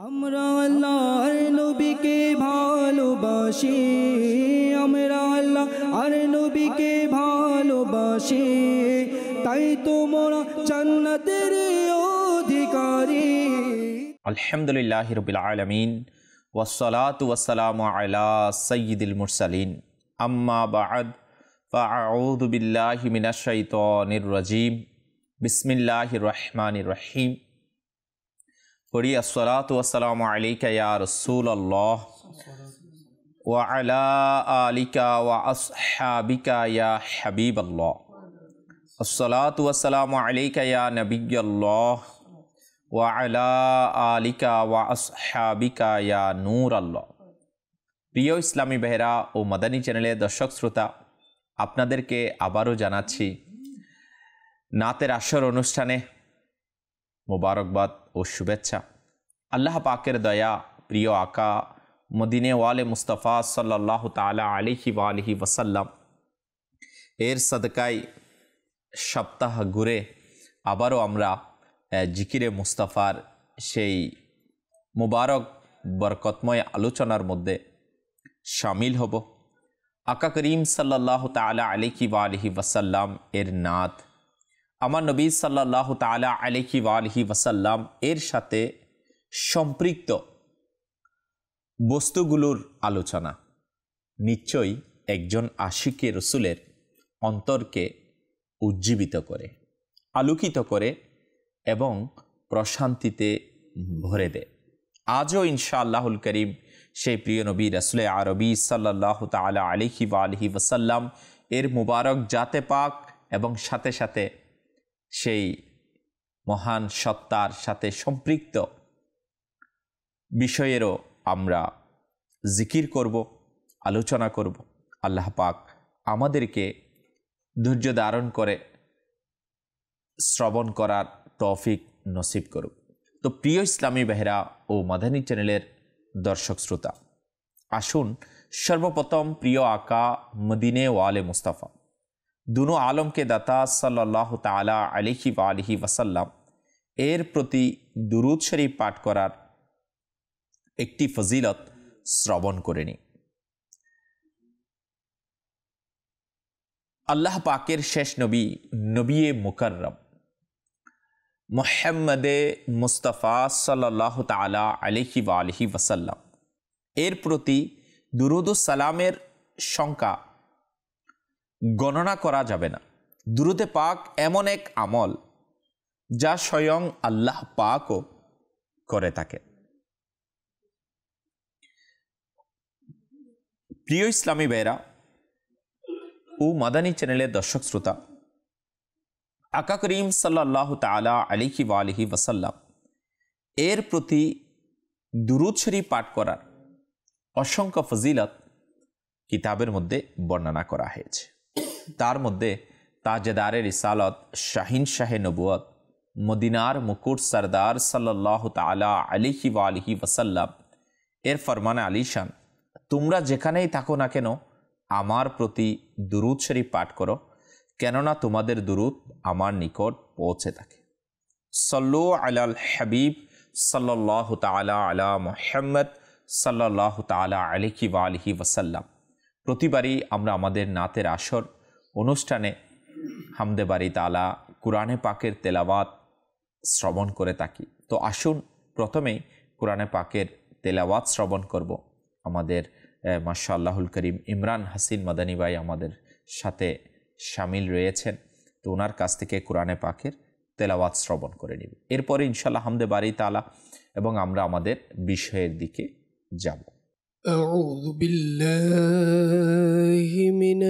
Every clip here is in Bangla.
আমরা আল্লাহর নবীকে ভালোবাসি, আমরা আল্লাহর নবীকে ভালোবাসি, তাই তো মোরা জান্নাতের অধিকারী। আলহামদুলিল্লাহি রাব্বিল আলামিন ওয়াসসালাতু ওয়াসসালামু আলা সাইয়্যিদিল মুরসালিন আম্মা বা'দ ফাআউযু বিল্লাহি মিনাশ শাইতানির রাজীম বিসমিল্লাহির রহমানির রহিম। পড়ি আসসালাতু ওয়াসসালামু আলাইকা ইয়া রাসূলুল্লাহ ওয়া আলা আলিকা ওয়া আসহাবিকা ইয়া হাবিবাল্লাহ। আসসালাতু ওয়াসসালামু আলাইকা ইয়া নবিয়্যাল্লাহ ওয়া আলা আলিকা ওয়া আসহাবিকা ইয়া নূর আল্লাহ। প্রিয় ইসলামী বেহেরা ও মাদানী চ্যানেলের দর্শক শ্রোতা, আপনাদেরকে আবারও জানাচ্ছি নাতের আসর অনুষ্ঠানে মোবারকবাদ ও শুভেচ্ছা। আল্লাহ পাকের দয়া, প্রিয় আকা মদিনে ওয়ালে মুস্তাফা সাল্লাল্লাহু তাআলা আলাইহি ওয়া আলিহি ওয়াসাল্লাম এর সদকায় সপ্তাহ ঘুরে আবারও আমরা জিকিরে মুস্তাফার সেই মুবারক বরকতময় আলোচনার মধ্যে শামিল হব। আকা করিম সাল্লাল্লাহু তাআলা আলাইহি ওয়া আলিহি ওয়াসাল্লাম এর নাত, আমার নবী সাল্লাল্লাহু তাআলা আলাইহি ওয়া আলিহি ওয়াসাল্লাম এর সাথে সম্পৃক্ত বস্তুগুলোর আলোচনা নিশ্চয়ই একজন আশিকে রসুলের অন্তরকে উজ্জীবিত করে, আলোকিত করে এবং প্রশান্তিতে ভরে দেয়। আজও ইনশাআল্লাহুল করিম সেই প্রিয় নবী রাসূলে আরবি সাল্লাল্লাহু তাআলা আলাইহি ওয়া আলিহি ওয়াসাল্লাম এর মুবারক জাতে পাক এবং সাথে সাথে সেই মহান সত্তার সাথে সম্পৃক্ত বিষয়েরও আমরা জিকির করব, আলোচনা করব। আল্লাহ পাক আমাদেরকে ধৈর্য ধারণ করে শ্রবণ করার তৌফিক নসিব করুক। তো প্রিয় ইসলামী বেহেরা ও মাদানী চ্যানেলের দর্শক শ্রোতা, আসুন সর্বপ্রথম প্রিয় আকা মদিনে ওয়ালে মুস্তাফা দুনো আলমকে দাতা সাল্লাল্লাহু তাআলা আলাইহি ওয়া আলিহি ওয়াসাল্লাম এর প্রতি দুরূদ শরীফ পাঠ করার একটি ফজিলত শ্রবণ করে নিই। আল্লাহ পাকের শেষ নবী নবিয়ে মুকাররম মুহাম্মদে মুস্তাফা সাল্লাল্লাহু তাআলা আলাইহি ওয়া আলিহি ওয়াসাল্লাম এর প্রতি দুরূদ ও সালামের সংখ্যা গণনা করা যাবে না। দুরূদে পাক এমন এক আমল যা স্বয়ং আল্লাহ পাকও করে থাকে। প্রিয় ইসলামী ভাইরা ও মাদানী চ্যানেলের দর্শক শ্রোতা, আকা করিম সাল্লাল্লাহু তাআলা আলাইহি ওয়া আলিহি ওয়াসাল্লাম এর প্রতি দুরূদ শরীফ পাঠ করার অসংখ্য ফজিলত কিতাবের মধ্যে বর্ণনা করা হয়েছে। তার মধ্যে তাজেদারে রিসালত, শাহিন শাহে নবুয়ত, মদিনার মুকুট সরদার সাল্লাল্লাহু তাআলা আলাইহি ওয়া আলিহি ওয়াসাল্লাম এর ফরমানে আলিশান, তোমরা যেখানেই থাকো না কেন আমার প্রতি দুরূদ শরীফ পাঠ করো, কেননা তোমাদের দুরূদ আমার নিকট পৌঁছে থাকে। সল্লু আলাল হাবিব সাল্লাল্লাহু তাআলা আলা মুহাম্মদ সাল্লাল্লাহু তাআলা আলাইহি ওয়া আলিহি ওয়াসাল্লাম। প্রতিবারই আমরা আমাদের নাতের আসর অনুষ্ঠানে হামদে বারি তাআলা কুরআনে পাকের তেলাওয়াত শ্রবণ করে থাকি। তো আসুন প্রথমেই কুরআনে পাকের তেলাওয়াত শ্রবণ করব। আমাদের মাশাআল্লাহুল করিম ইমরান হাসিন মাদানী ভাই আমাদের সাথে শামিল রয়েছেন। তো ওনার কাছ থেকে কুরআনে পাকের তেলাওয়াত শ্রবণ করে নিব। এরপরে ইনশাআল্লাহ হামদে বারি তাআলা এবং আমরা আমাদের বিষয়ের দিকে যাব। أعوذ بالله من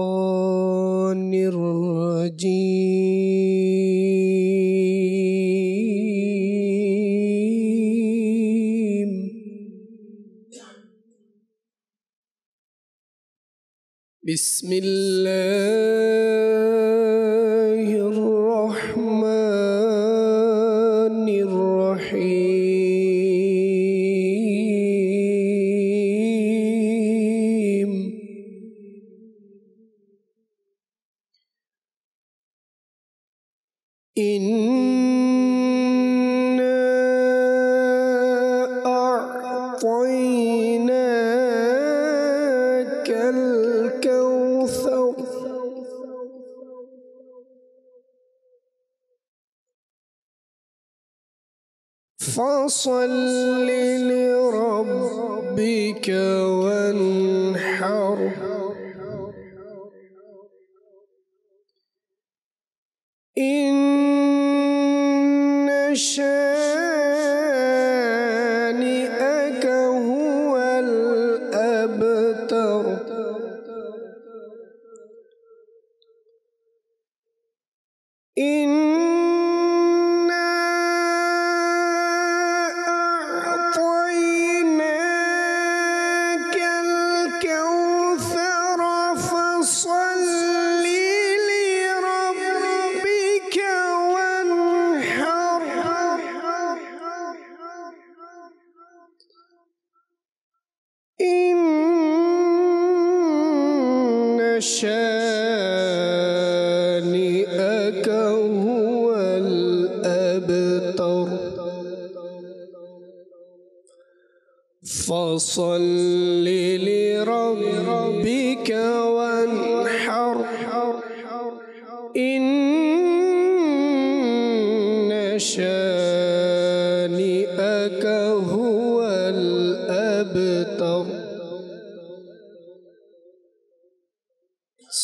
الشيطان الرجيم بسم الله الرحمن الرحيم إنا فصل لربك وانحر إن شانئك هو الأبتر إنا أعطيناك الكوثر فصل لربك وانحر إن شانئك هو الأبتر فصل لربك وانحر إن شانئك هو الأبتر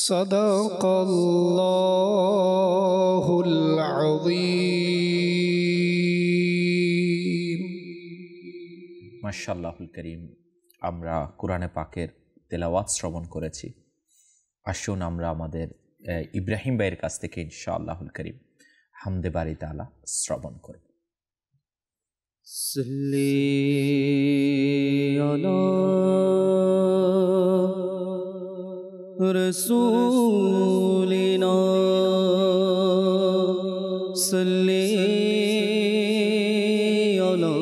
صدق الله العظيم মাশাআল্লাহুল করিম। আমরা কোরআনে পাকের তেলাওয়াত শ্রবণ করেছি। আসুন আমরা আমাদের ইব্রাহিম ভাইয়ের কাছ থেকে ইনশাআল্লাহুল করিম হামদে বারি তাআলা শ্রবণ করব। সাল্লি আলা রাসূলিনা সাল্লি আলা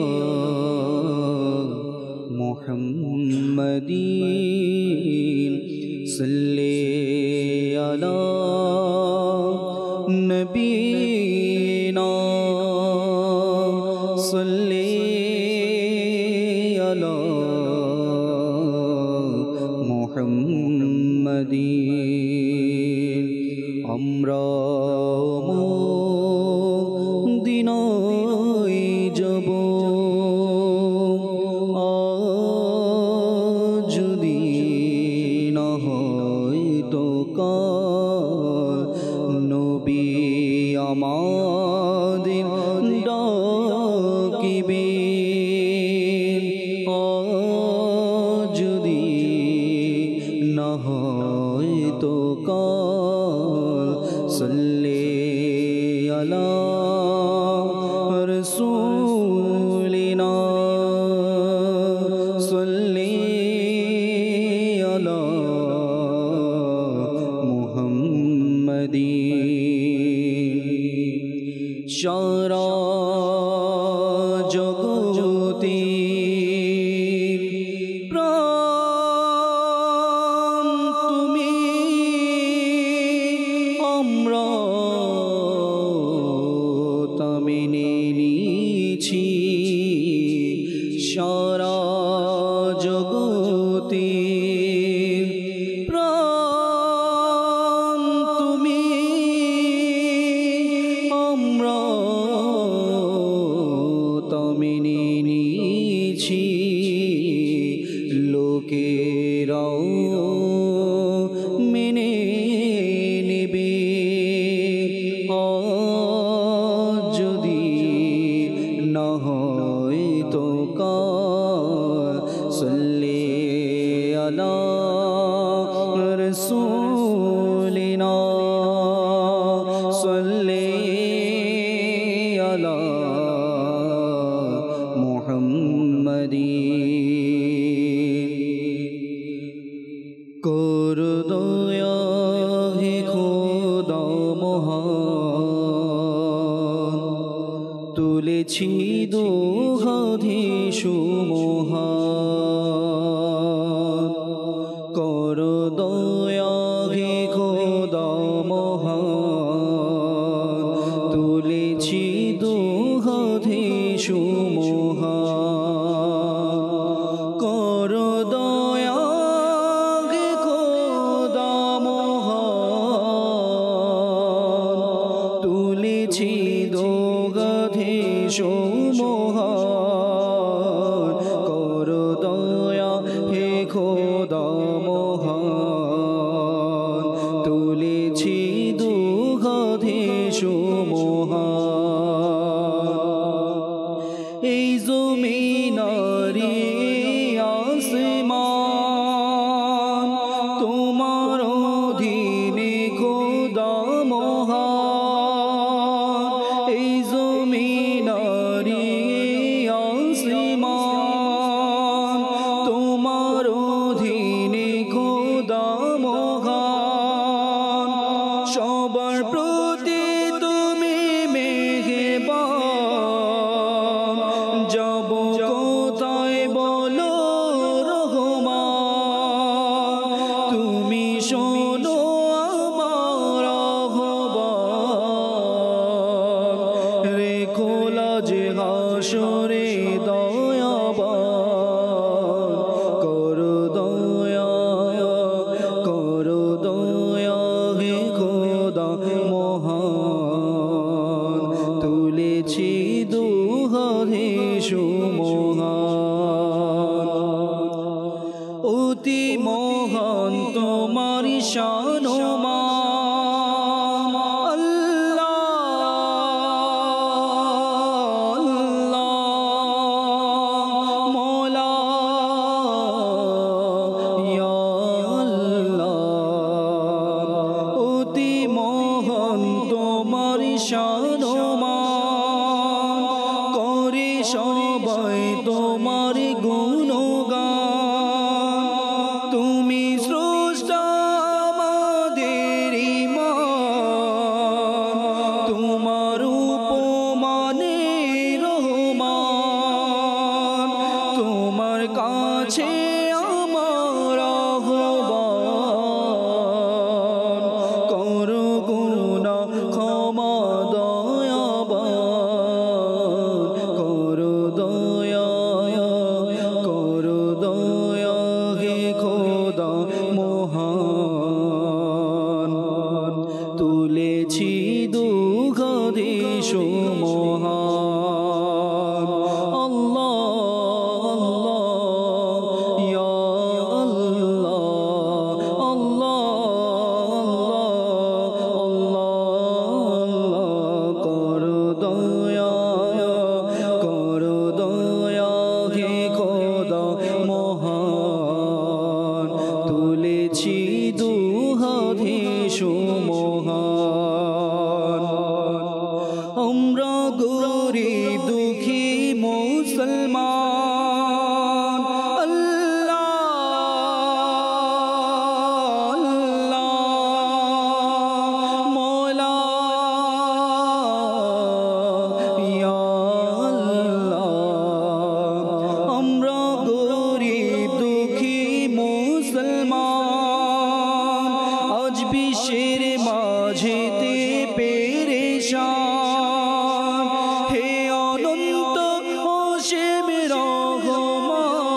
মুহাম্মাদিন সাল্লি আলা নবীনা সাল্লি আলা মুহাম্মাদিন আমরা মদিনায় যাব যদি না হয় তো কাল নবী আমাদের ডাকিবে যদি না হয় তো কাল সাল্লি আলা রাসূলিনা সাল্লি আলা মুহাম্মাদিন সারা জগতে প্রাণ তুমি আমরা তা মেনে নিয়েছি সারা জগতে প্রাণ তুমি আমরা তা মেনে নিয়েছি লোকেরাও মেনে নেবে যদি না হয় তো কাল সাল্লি আলা রাসূলিনা সাল্লি আলা মুহাম্মাদিন কর দয়া হে খোদা মহান তুলেছি দুহাধি সুমহান কর দয়া হে খোদা মহান তুলেছি দুহাধি সুমহান কর দয়া হে খোদা মহান তুলেছি দুহাধি সুমহান মহান করো দয়া হে খোদা মহান তুলেছি দুঃখে সুমহান এই জমিনারি আসমান তোমার অধীনে খোদা মহান এই জমিনারি আসমান তোমার অধীনে খোদা মহান সবার প্রতি তুমি মেহেরবান যাব কোথায় বলো রহমান তুমি শোনো আমার আহ্বান রেখো লাজ হাসরে দয়াবান করো দয়া হে খোদা মহান তুলেছি দুহাতে সুমহান অতি মহান তোমার শান মান আল্লাহ মওলা ইয়া আল্লাহ অতি মহান তোমার শান মান করে সবাই তোমার গুণগান তুমি স্রষ্টা আমাদের ইমান তোমার উপমানে রহমান তোমার কাছে আমার আহ্বান করো গুনাহ ক্ষমা দয়াবান করো দয়া হে খোদা মহান তুলেছি দুঃখে সুমহান আল্লাহ ইয়া আল্লাহ করো দয়া হে খোদা মহান তুলেছি দুহাতে সুমহান আমরা গরিব দুঃখী মুসলমান আল্লাহ মওলা ইয়া আল্লাহ আমরা গরিব দুঃখী মুসলমান আজ বিশ্বের মাঝেতে পেরেশান হে অনন্ত অসীম রহমান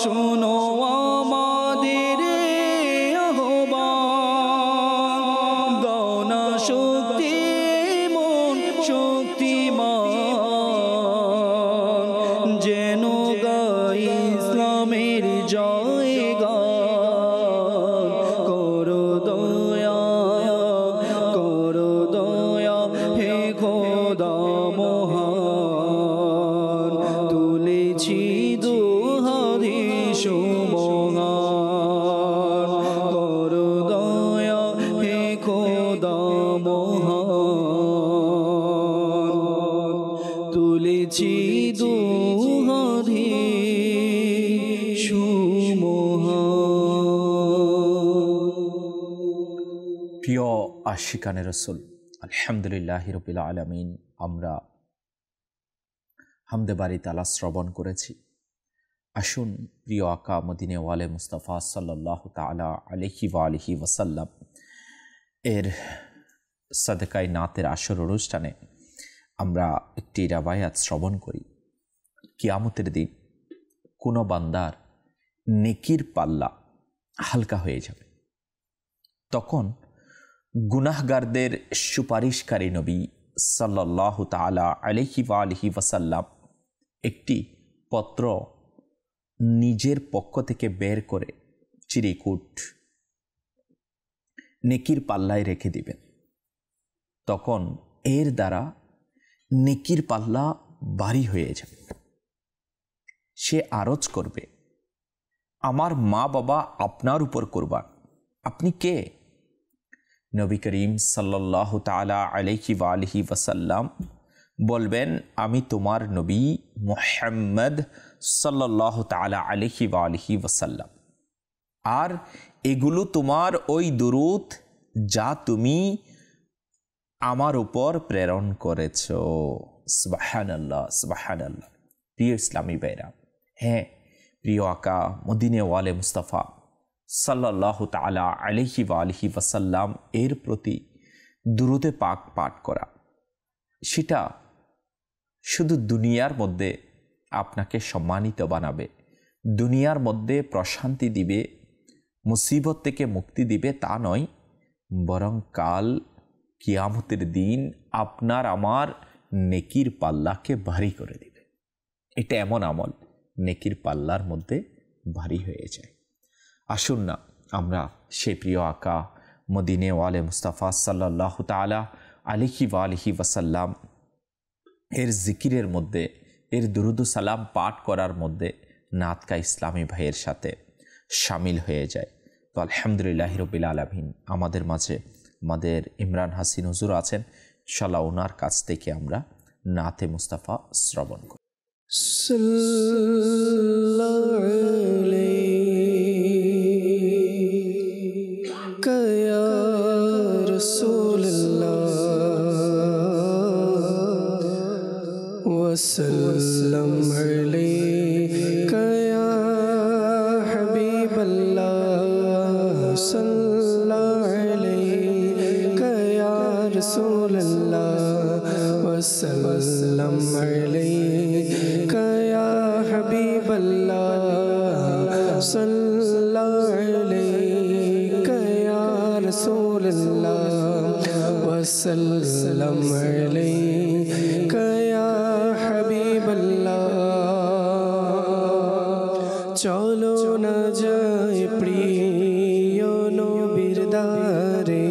শোনো আমাদের আহ্বান দাও না শক্তি মন শক্তিমান যেন গাই ইসলামের জয়গান করো দয়া হে খোদা মহান তুলেছি দুহাতে সুমহান করো দয়া হে খোদা মহান তুলেছি দুহাতে সুমহান প্রিয় আশিকানে রসুল আলহামদুলিল্লাহ রাব্বিল আলামিন আমরা হামদে বারি তাআলা শ্রবণ করেছি। আসুন প্রিয় আকা মদিনে ওয়ালে মুস্তাফা সাল্লাল্লাহু তাআলা আলাইহি ওয়া আলিহি ওয়াসাল্লাম এর সাদকায়ে নাতের আসর অনুষ্ঠানে আমরা একটি রাবায়াত শ্রবণ করি। কিয়ামতের দিন কোনো বান্দার নেকির পাল্লা হালকা হয়ে যাবে, তখন গুনাহগারদের সুপারিশকারী নবী সাল্লাল্লাহু তাআলা আলাইহি ওয়া আলিহি ওয়াসাল্লাম একটি পত্র নিজের পক্ষ থেকে বের করে চিরিকুট নেকির পাল্লায় রেখে দিবেন। তখন এর দ্বারা নেকির পাল্লা ভারী হয়ে যাবে। সে আরজ করবে, আমার মা বাবা আপনার উপর কুরবান, আপনি কে? নবী করিম সাল্লাল্লাহু তাআলা আলাইহি ওয়া আলিহি ওয়াসাল্লাম বলবেন, আমি তোমার নবী মুহাম্মদ সাল্লাল্লাহু তাআলা আলাইহি ওয়া আলিহি ওয়াসাল্লাম, আর এগুলো তোমার ওই দুরূদ যা তুমি আমার উপর প্রেরণ করেছ। সুবহানাল্লাহ, সুবহানাল্লাহ। প্রিয় ইসলামী ভাইরা, হ্যাঁ, প্রিয় আকা মদিনে ওয়ালে মুস্তাফা সাল্লাল্লাহু তাআলা আলাইহি ওয়া আলিহি ওয়াসাল্লাম এর প্রতি দুরূদে পাক পাঠ করা, সেটা শুধু দুনিয়ার মধ্যে আপনাকে সম্মানিত বানাবে, দুনিয়ার মধ্যে প্রশান্তি দিবে, মুসিবত থেকে মুক্তি দিবে তা নয়, বরং কাল কিয়ামতের দিন আপনার আমার নেকির পাল্লাকে ভারী করে দিবে। এটা এমন আমল নেকির পাল্লার মধ্যে ভারী হয়ে যায়। আসুন না আমরা সেই প্রিয় আকা মদিনে ওয়ালে মুস্তাফা সাল্লাল্লাহু তাআলা আলাইহি ওয়া আলিহি ওয়াসাল্লাম এর জিকিরের মধ্যে, এর দুরুদ ও সালাম পাঠ করার মধ্যে নাতকা ইসলামী ভাইয়ের সাথে শামিল হয়ে যায়। তো আলহামদুলিল্লাহি রাব্বিল আলামিন, আমাদের মাঝে আমাদের ইমরান হাসিন হুজুর আছেন, ইনশাআল্লাহ ওনার কাছ থেকে আমরা নাতে মুস্তাফা শ্রবণ করি। সাল্লাল্লাহু আলাইকা ইয়া রাসূলুল্লাহ ওয়া সাল্লাম আলাইকা ইয়া হাবিবাল্লাহ সাল্লাল্লাহু আলাইকা ইয়া রাসূলুল্লাহ ওয়া সাল্লাম আলাইকা ইয়া হাবিবাল্লাহ সাল্লাল্লাহু আলাইকা ইয়া রাসূলুল্লাহ ওয়া সাল্লাম আলাইকা ইয়া হাবিবাল্লাহ। চলো না যাই প্রিয় নবীর দ্বারে,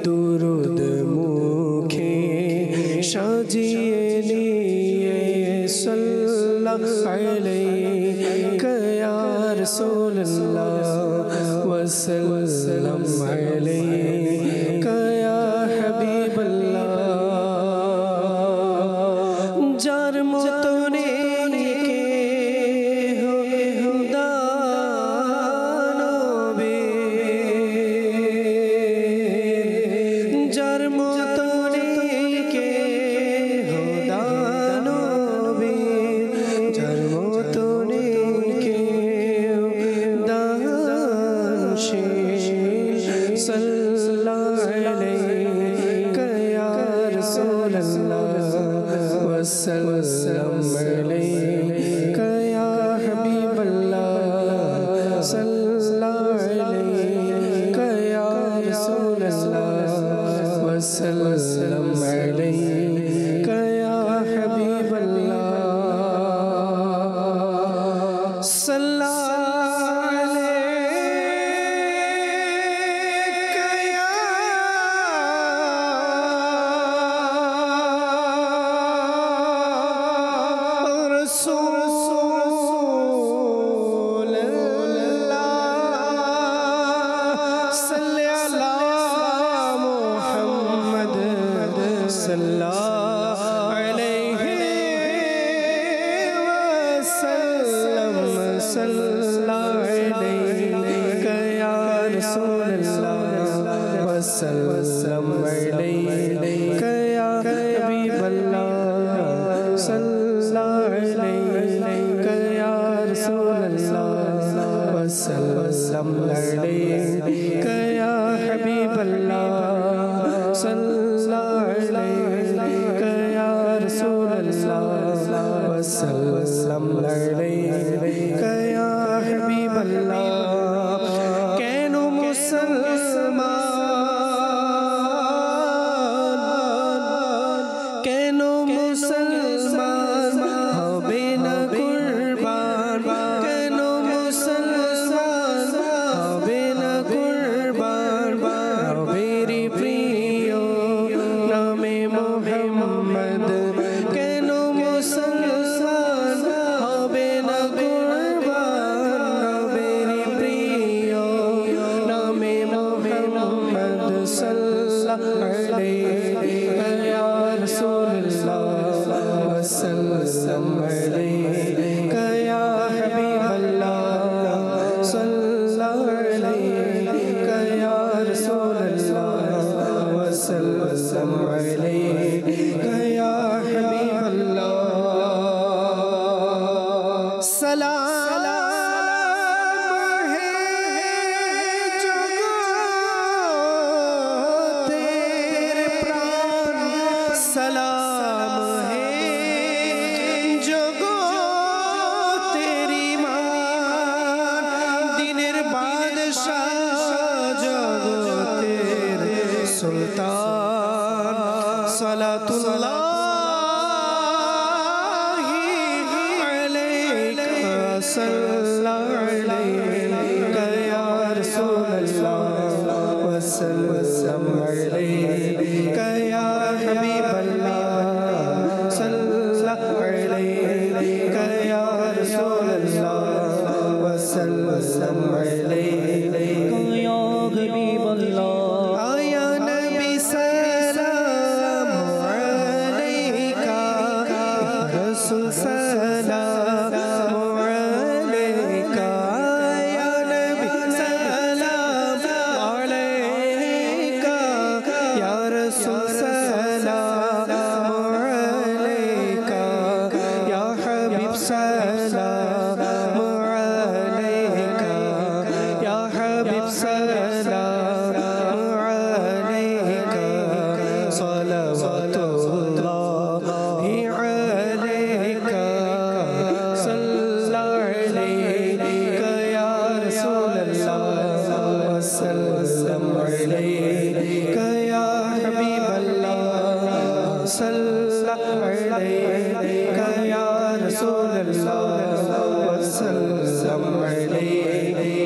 দুরূদ মুখে সাজিয়ে নিয়ে সাল্লাল্লাহু আলাইকা ইয়া রাসূলুল্লাহ ওয়া সাল্লাম আলাইকা ইয়া হাবিবাল্লাহ। যার মতো নেই কেহ দানবে, যার মতো নেই কেহ দানবে, যার মতো নেই কেহ দানশীল, সাল্লাল্লাহু আলাইকা ইয়া রাসূলুল্লাহ ওয়া সাল্লাম আলাইকা ইয়া হাবিবাল্লাহ সাল্লাল্লাহু আলাইকা ইয়া রাসূলুল্লাহ ওয়া সাল্লাম আলাইকা ইয়া হাবিবাল্লাহ। কেন মুসলমান वसल्लम अलैका या हबीब अल्लाह सल्लल्लाहु अलैका या रसूल अल्लाह वसल्लम अलैका या हबीब अल्लाह सलाम सलाम है जगो तेरी मान दिनेर बादशाह जगो तेरे सुल्तान सलातुल्लाहि अलैका सल्लल्लाहु अलैका या रसूल अल्लाह वसल्लम अलैका या हबीब वसल्लम अलैका या हबीब अल्लाह या नबी सलाम अलैका रसूल सलाम अलैका या नबी सलाम अलैका या रसूल सलाम अलैका या हबीब सलाम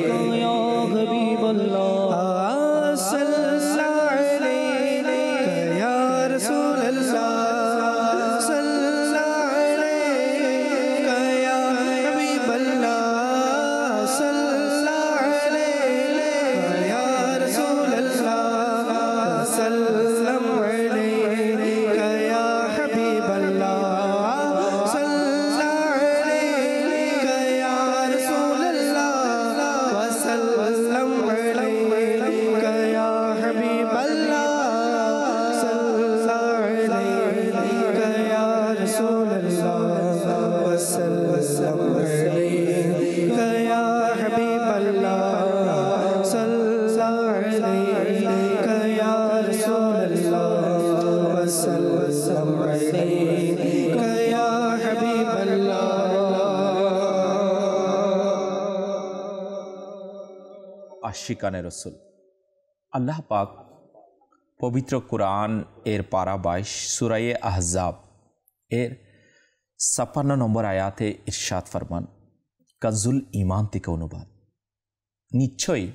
আশিকানে রসুল আল্লাহ পাক পবিত্র কুরআন এর পারা 22 সূরায়ে আহজাব এর 56 নম্বর আয়াতে ইরশাদ ফরমান কাজুল ঈমান থেকে অনুবাদ নিশ্চয়ই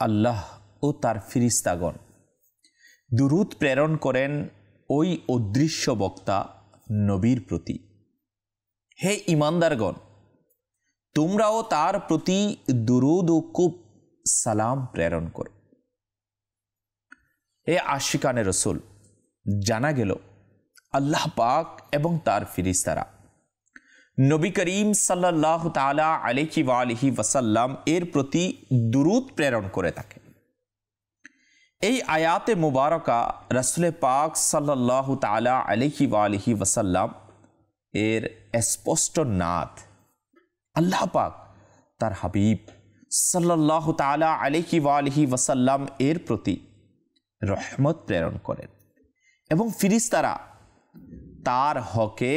আল্লাহ ও তার ফেরেশতাগণ দুরূদ প্রেরণ করেন ওই অদৃশ্য বক্তা নবীর প্রতি হে ঈমানদারগণ তোমরাও তার প্রতি দুরূদ ও খুব সালাম প্রেরণ করো হে আশিকানে রসুল জানা গেল আল্লাহ পাক এবং তার ফেরেশতারা নবী করিম সাল্লাল্লাহু তাআলা আলাইহি ওয়া আলিহি ওয়াসাল্লাম এর প্রতি দুরূদ প্রেরণ করে থাকেন এই আয়াতে মুবারকা রাসূল পাক সাল্লাল্লাহু তাআলা আলাইহি ওয়া আলিহি ওয়াসাল্লাম এর স্পষ্ট নাত আল্লাহ পাক তার হাবিব সাল্লাল্লাহু তাআলা আলাইহি ওয়া আলিহি ওয়াসাল্লাম এর প্রতি রহমত প্রেরণ করেন এবং ফেরেশতারা তার হকে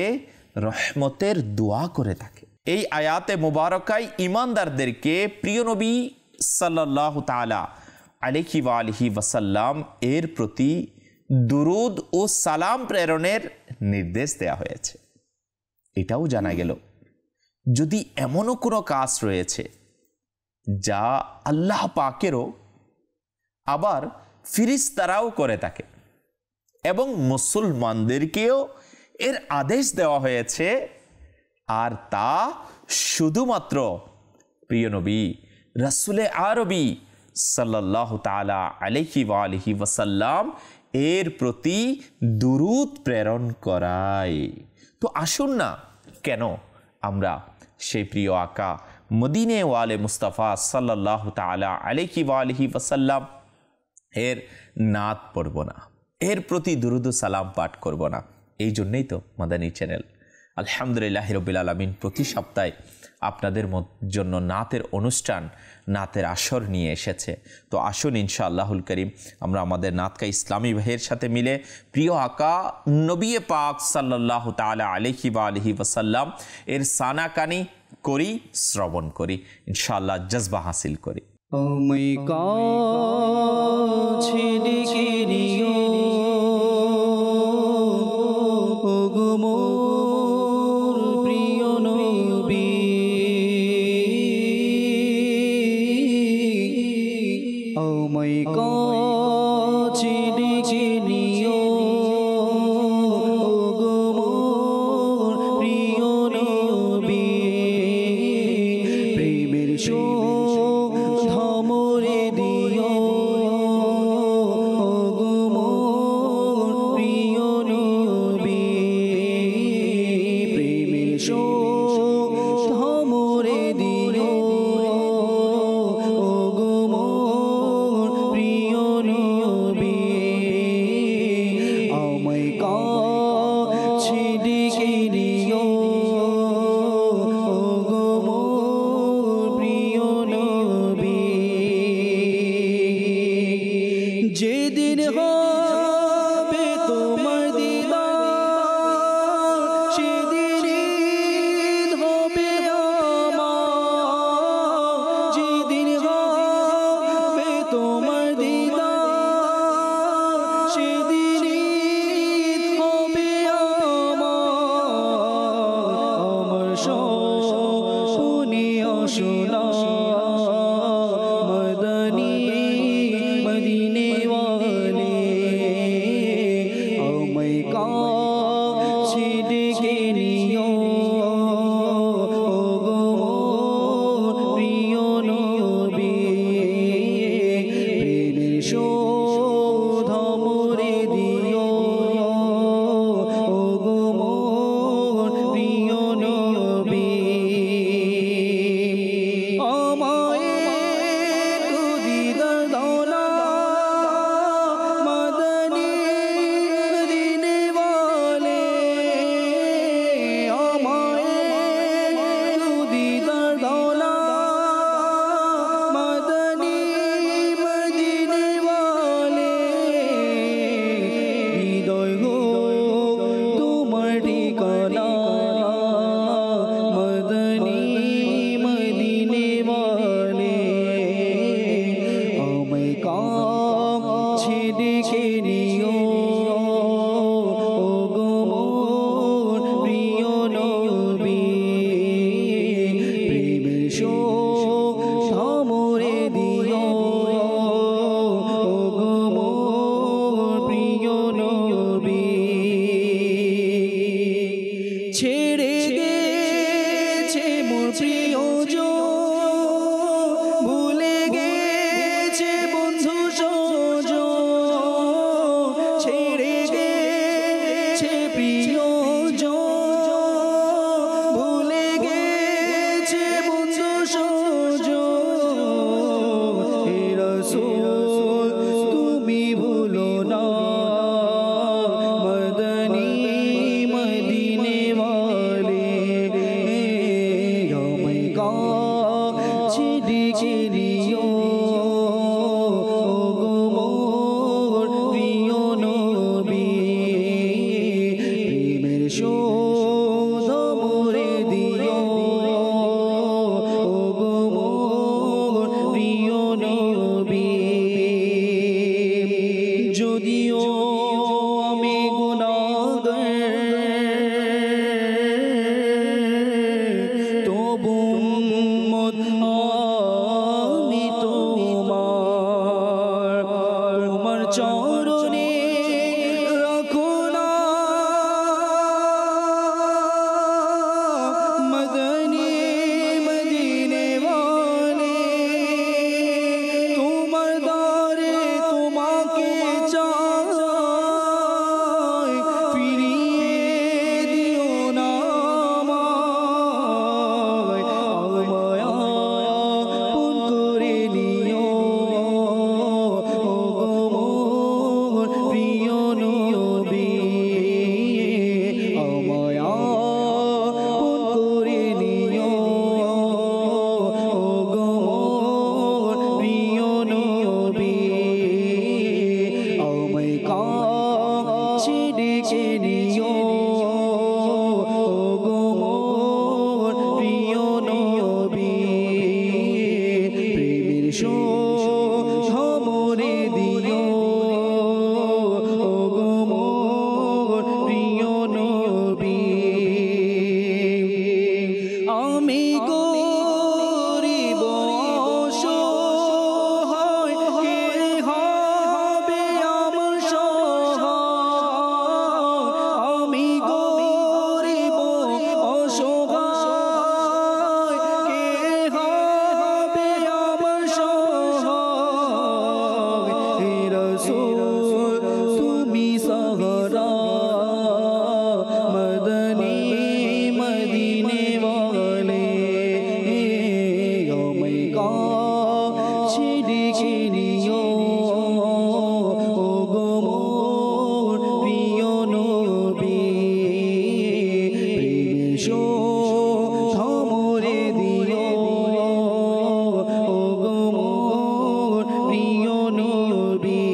রহমতের দোয়া করে থাকে এই আয়াতে মুবারকায় ঈমানদারদেরকে প্রিয় নবী সাল্লাল্লাহু তাআলা আলাইহি ওয়া আলিহি ওয়াসাল্লাম এর প্রতি দুরূদ ও সালাম প্রেরণের নির্দেশ দেয়া হয়েছে এটাও জানা গেল যদি এমনও কোনো কাজ রয়েছে যা আল্লাহ পাকেরও আবার ফেরেশতারাও করে থাকে এবং মুসলমানদেরকেও এর আদেশ দেওয়া হয়েছে আর তা শুধুমাত্র প্রিয় নবী রাসূলে আরবি সাল্লাল্লাহু তাআলা আলাইহি ওয়া আলিহি ওয়াসাল্লাম এর প্রতি দুরূদ প্রেরণ করায় তো আসুন না কেন আমরা সেই প্রিয় আকা মদিনে ওয়ালে মুস্তাফা সাল্লাল্লাহু তাআলা আলাইহি ওয়া আলিহি ওয়াসাল্লাম এর নাত পড়ব না, এর প্রতি দুরুদ ও সালাম পাঠ করব না। এই জন্যই তো মাদানী চ্যানেল আলহামদুলিল্লাহ রাব্বিল আলামিন প্রতি সপ্তাহে আপনাদের জন্য নাতের অনুষ্ঠান, নাতের আসর নিয়ে এসেছে। তো আসুন ইনশাআল্লাহুল করিম আমরা আমাদের নাতকা ইসলামী ভাইয়ের সাথে মিলে প্রিয় আকা নবী পাক সাল্লাল্লাহু তাআলা আলাইহি ওয়া আলিহি ওয়াসাল্লাম এর সানাকানি করি, শ্রবণ করি, ইনশাআল্লাহ জজবা হাসিল করি। আমায় কাছে ডেকে নিও ওগো মোর প্রিয় নবী, আমায় কাছে ডেকে নিও ওগো মোর প্রিয় নবী, প্রেমের ধমরে দিও ওগো মোর প্রিয় নবী, প্রেমের ধমরে দিও ওগো মোর প্রিয় নবী, আমায় কাছে ডেকে নিও ওগো মোর প্রিয় নবী, যেদিন হবে তোমার দিদার সেদিন ঈদ হবে আমার, যেদিন হবে তোমার দিদার সেদিন ঈদ হবে আমার শুনিও শোনা মদনী মদিনে ওয়ালে, আমায় কাছে ডেকে নিও ওগো মোর প্রিয় নবী, প্রেমের ধমরে দিও ওগো মোর প্রিয় নবী, আমায় একটু দিদার দাও না মদনী মদিনে ওয়ালে, আমায় একটু দিদার দাও না মদনী মদিনে ওয়ালে, হৃদয় গো তোমার ঠিকানা মদনী মদিনে ওয়ালে, আমায় কাছে ডেকে নিও ওগো মোর প্রিয় নবী, প্রেমের ধমরে দিও ওগো মোর প্রিয় নবী, ছেড়ে গেছে মোর প্রিয়জন, ভুলে গেছে বন্ধু স্বজন, ছেড়ে গেছে প্রিয়জন, ভুলে গেছে বন্ধু স্বজন, হে রাসূল তুমি ভুলো না মদনী মদিনে ওয়ালে, আমায় এসো থমরে দিও ও গো মোর প্রিয় নবী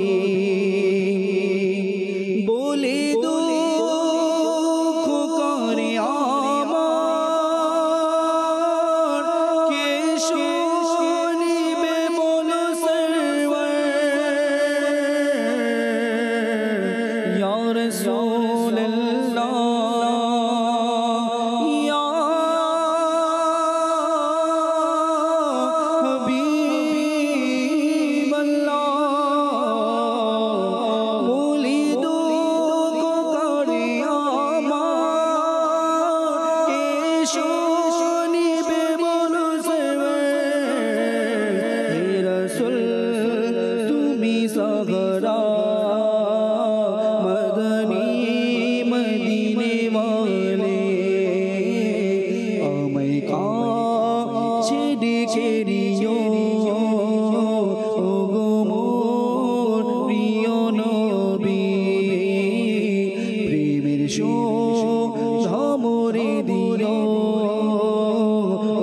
বলে দুঃখ করে আমার কে শুনিবে বলো সরওয়ার ইয়া রাসূলুল্লাহ ইয়া হাবিবাল্লাহ বলি দুঃখ করে আমার এসো শুনিবে বলো সরওয়ার হে রাসূল তুমি সাগরা মদনী মদিনে वाले আমায় কাছে ডেকে দিও ও গো মোর প্রিয় নবী প্রেমের ধমরে দিও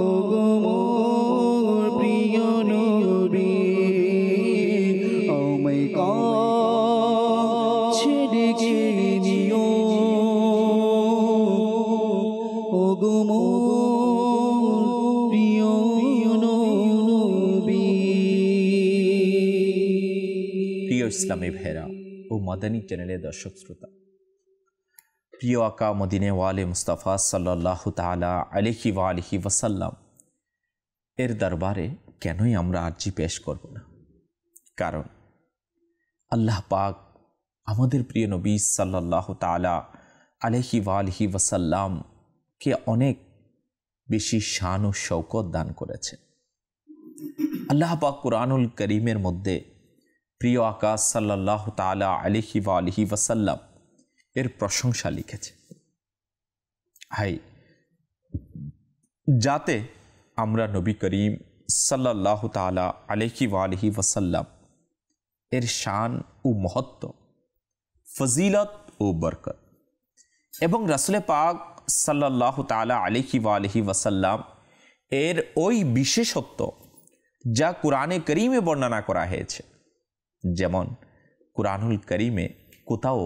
ও গো মোর প্রিয় নবী আমায় কাছে ডেকে দিও ও গো মোর প্রিয় নবী। প্রিয় ইসলামী ভাইরা ও মাদানী চ্যানেলের দর্শক শ্রোতা, প্রিয় আকা মদিনে ওয়ালে মুস্তাফা সাল্লাল্লাহু তাআলা আলাইহি ওয়া আলিহি ওয়াসাল্লাম এর দরবারে কেনই আমরা আরজি পেশ করব না? কারণ আল্লাহ পাক আমাদের প্রিয় নবী সাল্লাল্লাহু তাআলা আলাইহি ওয়া আলিহি ওয়াসাল্লামকে অনেক বেশি শান ও শৌকত দান করেছেন। আল্লাহ পাক কুরআনুল কারীমের মধ্যে প্রিয় আকা সাল্লাল্লাহু তাআলা আলাইহি ওয়া আলিহি ওয়াসাল্লাম এর প্রশংসা লিখেছে। হাই যাতে আমরা নবী করিম সাল্লাল্লাহু তাআলা আলাইহি ওয়া আলিহি ওয়াসাল্লাম এর শান ও মহত্ব, ফজিলত ও বরকত এবং রাসূল পাক সাল্লাল্লাহু তাআলা আলাইহি ওয়া আলিহি ওয়াসাল্লাম এর ওই বিশেষত্ব যা কুরআনে কারীমে বর্ণনা করা হয়েছে। যেমন কুরআনুল কারীমে কোথাও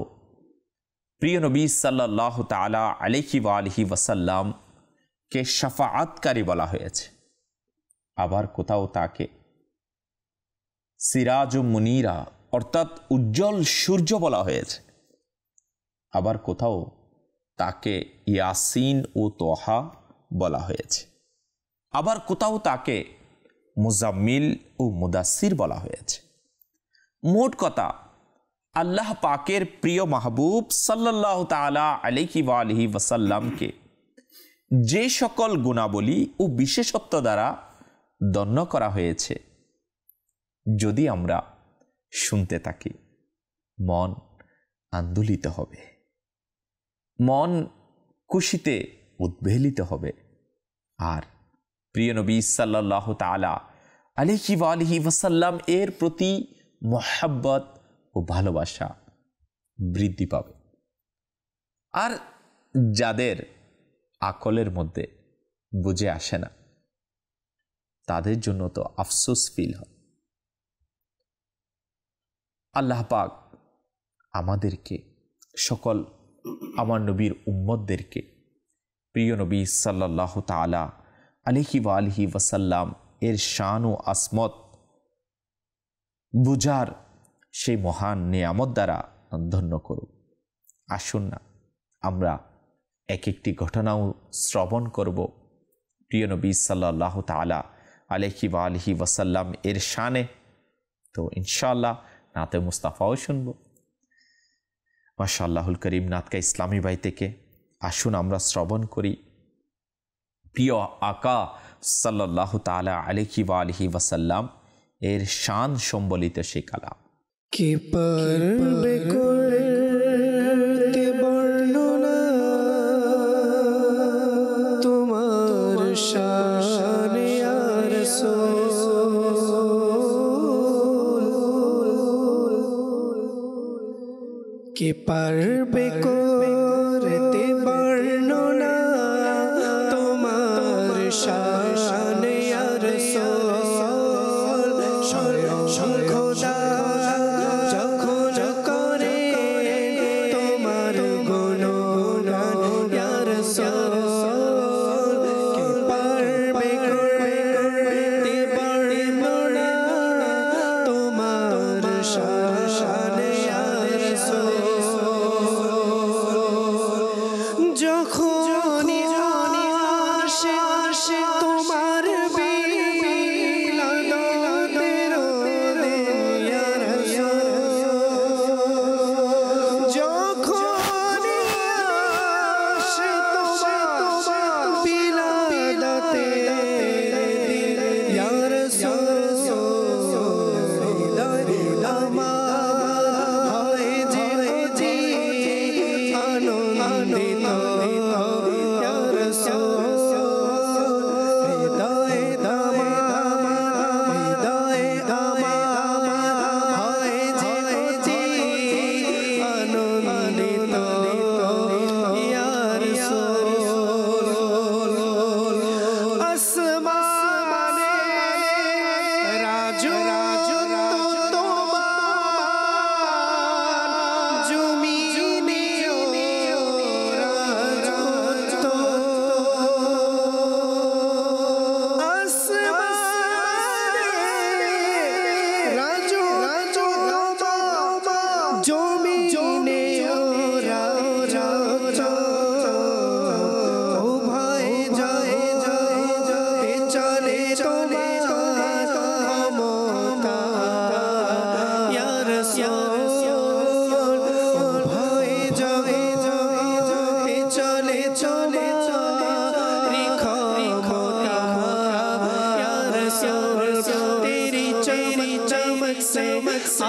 প্রিয় নবী সাল্লাল্লাহু তাআলা আলাইহি ওয়া আলিহি ওয়াসাল্লাম কে শাফাআতকারী বলা হয়েছে, আবার কোথাও তাকে সিরাজ ও মুনিরা অর্থাৎ উজ্জ্বল সূর্য বলা হয়েছে, আবার কোথাও তাকে ইয়াসিন ও তোহা বলা হয়েছে, আবার কোথাও তাকে মুজাম্মিল ও মুদাসসির বলা হয়েছে। মোট কথা আল্লাহ পাকের প্রিয় মাহবুব সাল্লাল্লাহু তাআলা আলাইহি ওয়া আলিহি ওয়াসাল্লামকে যে সকল গুণাবলী ও বিশেষত্ব দ্বারা ধন্য করা হয়েছে, যদি আমরা শুনতে থাকি মন আন্দোলিত হবে, মন খুশিতে উদ্বেলিত হবে, আর প্রিয় নবী সাল্লাল্লাহু তাআলা আলাইহি ওয়া আলিহি ওয়াসাল্লাম এর প্রতি মহব্বত ও ভালোবাসা বৃদ্ধি পাবে। আর যাদের আকলের মধ্যে বুঝে আসে না, তাদের জন্য তো আফসোস ফিল হয়। আল্লাহ পাক আমাদেরকে সকল আমার নবীর উম্মতদেরকে প্রিয় নবী সাল্লাল্লাহু তাআলা আলাইহি ওয়া আলিহি ওয়াসাল্লাম এর শান ও আসমত বুঝার সেই মহান নিয়ামত দ্বারা ধন্য করুক। আসুন না আমরা এক একটি ঘটনাও শ্রবণ করব প্রিয় নবী সাল্লাল্লাহু তাআলা আলাইহি ওয়া আলিহি ওয়াসাল্লাম এর শানে। তো ইনশাআল্লাহ নাতে মুস্তাফাও শুনব। মাশাআল্লাহুল করিম নাতকা ইসলামী বাই থেকে আসুন আমরা শ্রবণ করি প্রিয় আকা সাল্লাল্লাহু তাআলা আলাইহি ওয়া আলিহি ওয়াসাল্লাম এর শান সম্বলিত সেই কালাম। কে পারবে করতে বর্ণনা তোমার শানে ইয়া রাসূল, কে পারবে করতে বর্ণনা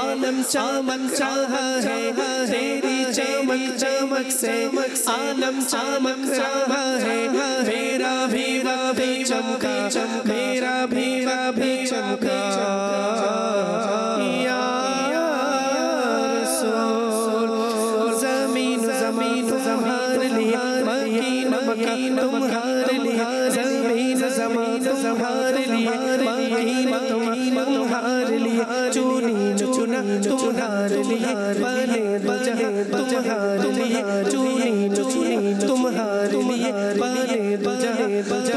आलम चमक रहा है तेरी चमक चमक से आलम चमक रहा है मेरा भी चमका मेरा भी चमका या रसूल जमीन तुम्हारे लिए मकीन तुम्हारे लिए जमीन तुम्हारे लिए मकीन तुम्हारे लिए चुनी चुना तुम्हारे लिए बने तुम्हारे लिए चुनी तुम्हारे लिए बने तुम्हारे लिए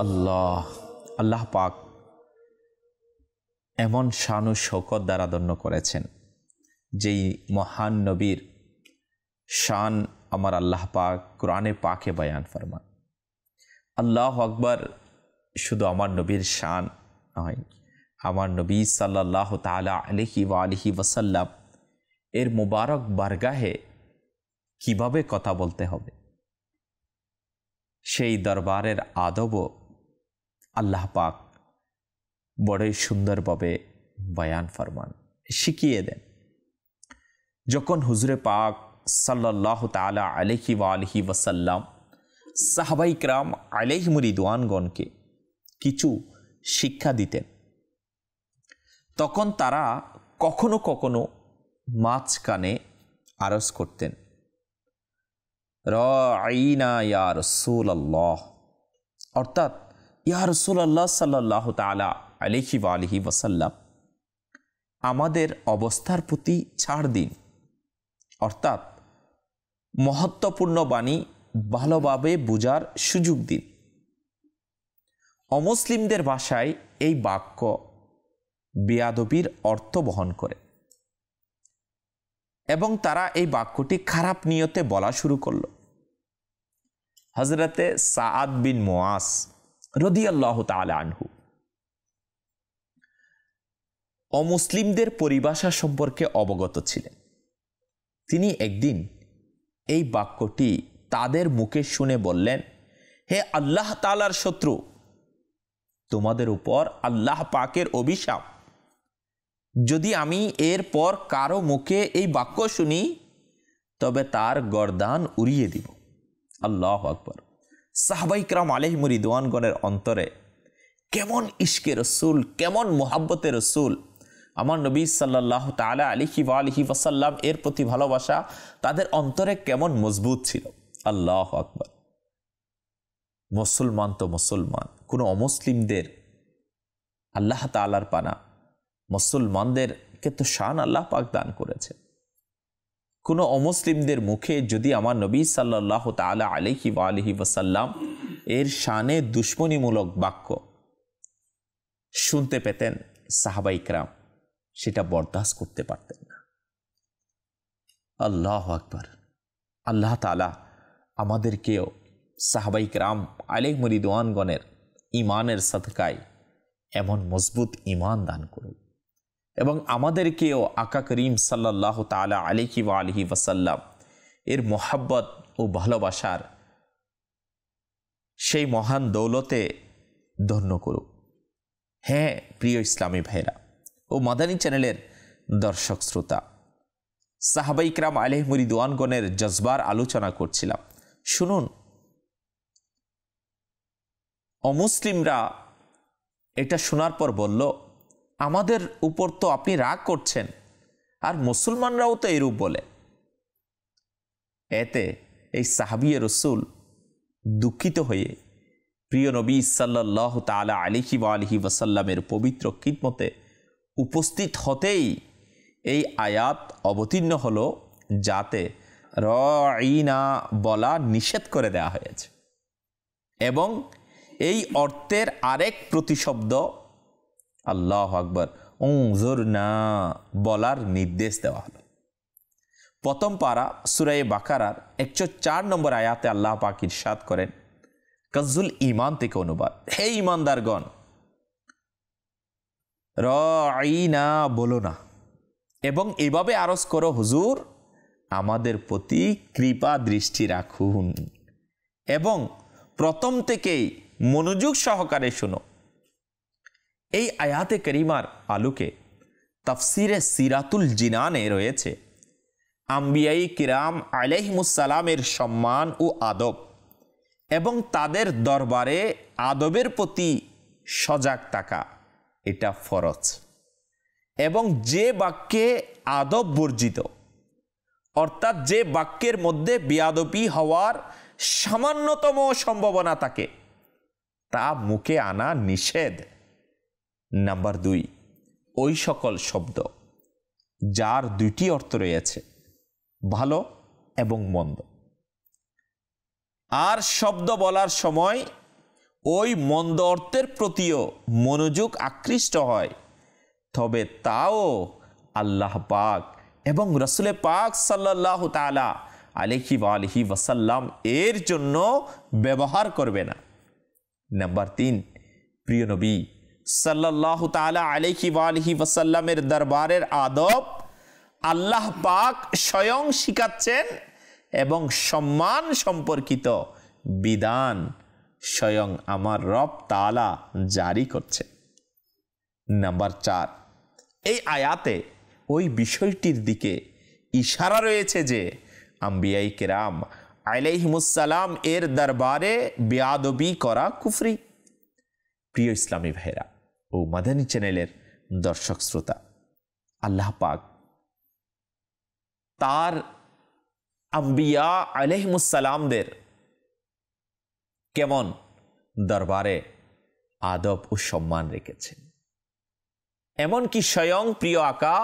আল্লাহ আল্লাহ পাক এমন শান ও শৌকত দ্বারা ধন্য করেছেন যেই মহান নবীর শান আমার আল্লাহ পাক কোরআনে পাকে বয়ান ফরমান। আল্লাহু আকবার শুধু আমার নবীর শান নয়, আমার নবী সাল্লাল্লাহু তাআলা আলাইহি ওয়া আলিহি ওয়াসাল্লাম এর মুবারক বারগাহে কিভাবে কথা বলতে হবে সেই দরবারের আদবও আল্লাহ পাক বড়ই সুন্দরভাবে বয়ান ফরমান, শিখিয়ে দেন। যখন হুজুরে পাক সাল্লাল্লাহু তাআলা আলাইহি ওয়া আলিহি ওয়াসাল্লাম সাহাবায়ে কিরাম আলাইহিমুর রিদওয়ানগণকে কিছু শিক্ষা দিতেন, তখন তারা কখনো কখনো মাঝখানে আরজ করতেন, রাঈনা ইয়া রাসূলুল্লাহ, অর্থাৎ ইয়া রাসূলুল্লাহ সাল্লাল্লাহু তাআলা আলাইহি ওয়া আলিহি ওয়াসাল্লাম, আমাদের অবস্থার প্রতি ছাড় দিন, অর্থাৎ মহত্বপূর্ণ বাণী ভালোভাবে বোঝার সুযোগ দিন। অমুসলিমদের ভাষায় এই বাক্য বেয়াদবির অর্থ বহন করে এবং তারা এই বাক্যটি খারাপ নিয়তে বলা শুরু করল। হযরতে সাআদ বিন মুআজ রাদিয়াল্লাহু তাআলা আনহু অমুসলিমদের পরিভাষা সম্পর্কে অবগত ছিলেন। তিনি একদিন এই বাক্যটি তাদের মুখে শুনে বললেন, হে আল্লাহ তাআলার শত্রু, তোমাদের উপর আল্লাহ পাকের অভিশাপ, যদি আমি এরপর কারো মুখে এই বাক্য শুনি তবে তার গর্দান উড়িয়ে দিব। আল্লাহু আকবার। সাহাবায়ে কিরাম আলাইহিম রিদওয়ানগণের অন্তরে কেমন ইশকে রসুল, কেমন মোহাব্বতে রসুল, আমার নবী সাল্লাল্লাহু তাআলা আলাইহি ওয়া আলিহি ওয়াসাল্লাম এর প্রতি ভালোবাসা তাদের অন্তরে কেমন মজবুত ছিল। আল্লাহু আকবার। মুসলমান তো মুসলমান, কোনো অমুসলিমদের আল্লাহ তাআলার পানা, মুসলমানদেরকে তো শান আল্লাহ পাক দান করেছে। কোনো অমুসলিমদের মুখে যদি আমার নবী সাল্লাল্লাহু তাআলা আলাইহি ওয়া আলিহি ওয়াসাল্লাম এর শানে দুশ্মনীমূলক বাক্য শুনতে পেতেন, সাহাবায়ে কিরাম সেটা বরদাস্ত করতে পারতেন না। আল্লাহু আকবার। আল্লাহ তাআলা আমাদেরকেও সাহাবায়ে কিরাম আলাইহিম রিদওয়ানগণের ঈমানের সাদকায় এমন মজবুত ঈমান দান করুন এবং আমাদেরকেও আকা করিম সাল্লাল্লাহু তাআলা আলাইহি ওয়া আলিহি ওয়াসাল্লাম এর মোহাব্বত ও ভালোবাসার সেই মহান দৌলতে ধন্য করুক। হ্যাঁ প্রিয় ইসলামী ভাইরা ও মাদানী চ্যানেলের দর্শক শ্রোতা, সাহাবায়ে কিরাম আলাইহিম রিদওয়ানগণের জজবার আলোচনা করছিলাম। শুনুন, অমুসলিমরা এটা শোনার পর বলল, আমাদের উপর তো আপনি রাগ করছেন, আর মুসলমানরাও তো এরূপ বলে। এতে এই সাহাবিয়ে রসুল দুঃখিত হয়ে প্রিয় নবী সাল্লাল্লাহু তাআলা আলাইহি ওয়া আলিহি ওয়াসাল্লামের পবিত্র খিদমতে উপস্থিত হতেই এই আয়াত অবতীর্ণ হলো, যাতে রাঈনা বলা নিষেধ করে দেওয়া হয়েছে এবং এই অর্থের আরেক প্রতিশব্দ আল্লাহু আকবার উনজুরনা বলার নির্দেশ দেওয়া হলো। প্রথম পারা সূরা বাকারার 104 নম্বর আয়াতে আল্লাহ পাক ইরশাদ করেন, কাজুল ঈমান থেকে অনুবাদ, হে ঈমানদারগণ, রাঈনা বলো না এবং এভাবে আরজ করো, হুজুর আমাদের প্রতি কৃপা দৃষ্টি রাখুন এবং প্রথম থেকেই মনোযোগ সহকারে শোনো। এই আয়াতে করিমার আলোকে তাফসিরে সিরাতুল জিনানে রয়েছে আম্বিয়াই কিরাম আলাইহিমুস সালামের সম্মান ও আদব এবং তাদের দরবারে আদবের প্রতি সজাগ থাকা এটা ফরজ, এবং যে বাক্যে আদব বর্জিত, অর্থাৎ যে বাক্যের মধ্যে বেয়াদবি হওয়ার সামান্যতম সম্ভাবনা থাকে তা মুখে আনা নিষেধ। নাম্বার 2, ওই সকল শব্দ যার দুইটি অর্থ রয়েছে, ভালো এবং মন্দ, আর শব্দ বলার সময় ওই মন্দ অর্থের প্রতিও মনোযোগ আকৃষ্ট হয়, তবে তাও আল্লাহ পাক এবং রাসূলে পাক সাল্লাল্লাহু তাআলা আলাইহি ওয়া আলিহি ওয়াসাল্লাম এর জন্য ব্যবহার করবে না। নাম্বার 3, প্রিয় নবী সাল্লাল্লাহু তাআলা আলাইহি ওয়া আলিহি ওয়াসাল্লামের দরবারের আদব আল্লাহ পাক স্বয়ং শিখাচ্ছেন এবং সম্মান সম্পর্কিত বিধান স্বয়ং আমার রব তাআলা জারি করছে। নাম্বার 4, এই আয়াতে ওই বিষয়টির দিকে ইশারা রয়েছে যে আম্বিয়াই কিরাম আলাইহিমুস সালাম এর দরবারে বেয়াদবি করা কুফরি। প্রিয় ইসলামী ভাইরা ও মাদানী চ্যানেলের দর্শক শ্রোতা, আল্লাহ পাক তার আম্বিয়া আলাইহিমুস সালামদের কেমন দরবারে আদব ও সম্মান রেখেছেন। এমনকি স্বয়ং প্রিয় আকা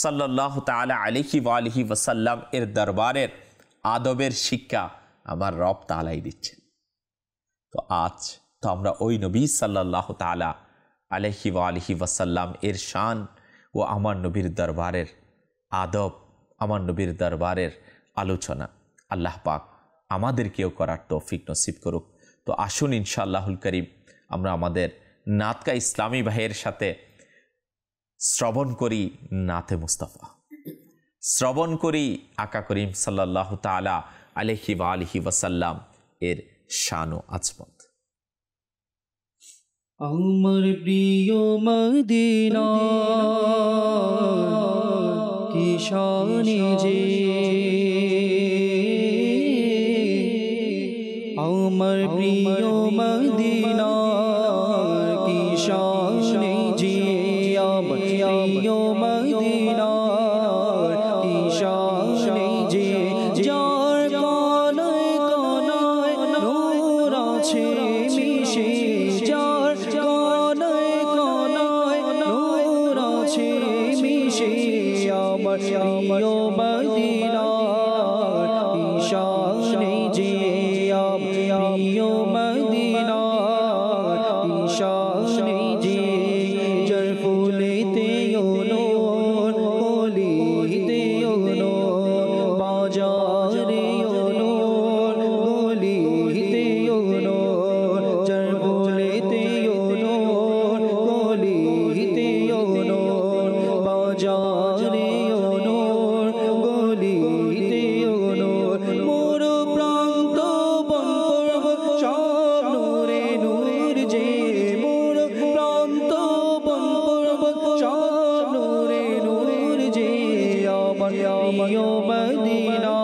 সাল্লাল্লাহু তাআলা আলাইহি ওয়া আলিহি ওয়াসাল্লাম এর দরবারের আদবের শিক্ষা আমার রব তাআলাই দিচ্ছেন। তো আজ তো আমরা ওই নবী সাল্লাল্লাহু তাআলা আলাইহি ওয়া আলিহি ওয়াসাল্লাম এর শান ও আমার নবীর দরবারের আদব, আমার নবীর দরবারের আলোচনা আল্লাহ পাক আমাদেরকেও করার তৌফিক নসিব করুক। তো আসুন ইনশাআল্লাহুল করিম আমরা আমাদের নাতকা ইসলামী ভাইয়ের সাথে শ্রবণ করি নাতে মুস্তাফা, শ্রবণ করি আকা করিম সাল্লাল্লাহু তাআলা আলাইহি ওয়া আলিহি ওয়াসাল্লাম এর শান ও আজমত। আমার প্রিয় মদিনা কি শানে যে, আমার প্রিয় মদিনা কি শানে যে, আমার প্রিয় মদিনা কি শানে যে, যার কোনায় কোনায় নূর আছে মিশে, যার কোনায় কোনায় নূর আছে মিশে, আমার প্রিয় মদিনা কি শানে যে, আমার প্রিয় মদিনা কি শানে যে, যার ফুলেতে নূর গলিতে নূর, বাজারে নূর গলিতে নূর, যার ফুলেতে নূর গলিতে নূর, বাজারে নূর গলিতে নূর, মোর প্রান্ত বন পর্বত সব নূরে নূর যে, মোর প্রান্ত বন পর্বত সব নূরে নূর যে, আমার প্রিয় মদিনা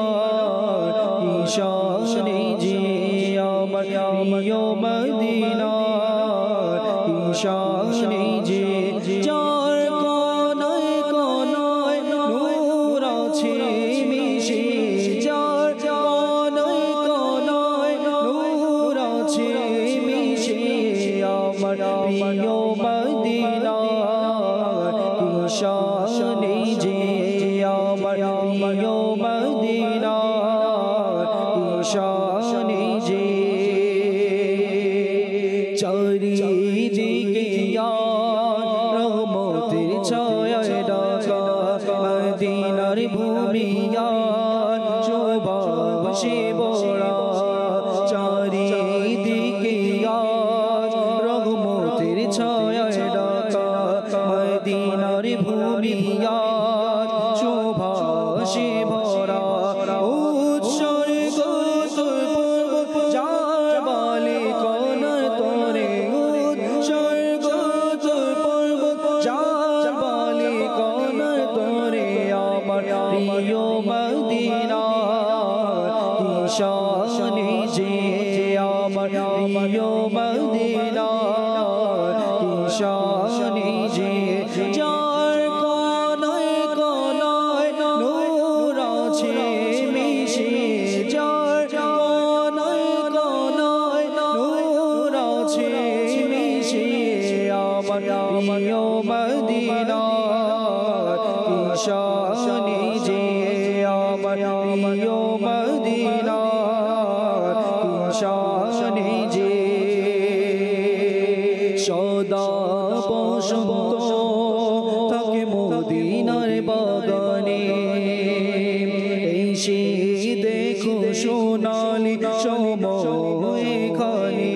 কি শানে যে, আমার প্রিয় মদিনা কি শানে যে, যার কোনায় কোনায় নূর আছে মিশে, যার কোনায় কোনায় নূর আছে মিশে, আমার প্রিয় মদিনা কি শানে যে, আমার প্রিয় মদিনা কি শানে যে, চারিদিকে রহমতের ছায়া ঢাকা, মদিনার ভূমি শোভাসে ভরা, চারিদিকে রহমতের ছায়া ঢাকা, মদিনার ভূমি শোভাসে ভরা, উৎসর্গ তোর পর্বত যার বালে কোনার তোরে, উৎসর্গ তোর পর্বত যার বালে কোনার তোরে, আমার প্রিয় মদিনা কি শানে যে, আমার প্রিয় মদিনা কি শানে যে, যার কোনায় কোনায় নূর আছে মিশে, যার কোনায় কোনায় নূর আছে মিশে, আমার প্রিয় মদিনা কি শানে যে, আমার প্রিয় মদিনা কি শানে যে, সদা বসন্ত থাকে মদিনার বাগানে, এসে দেখো সোনালি সময় এখানে,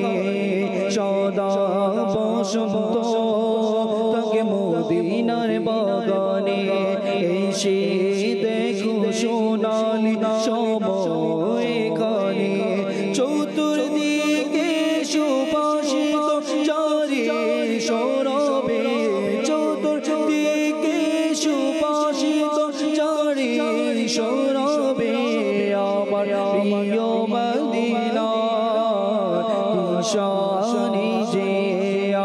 সদা বসন্ত থাকে মদিনার বাগানে, এসে দেখো সোনালি সময় এখানে, চতুর্দিকে সুবাসিত চারি সৌরভে, চতুর্দিকে সুবাসিত চারি সৌরভে, আমার প্রিয় মদিনা কি শানে যে,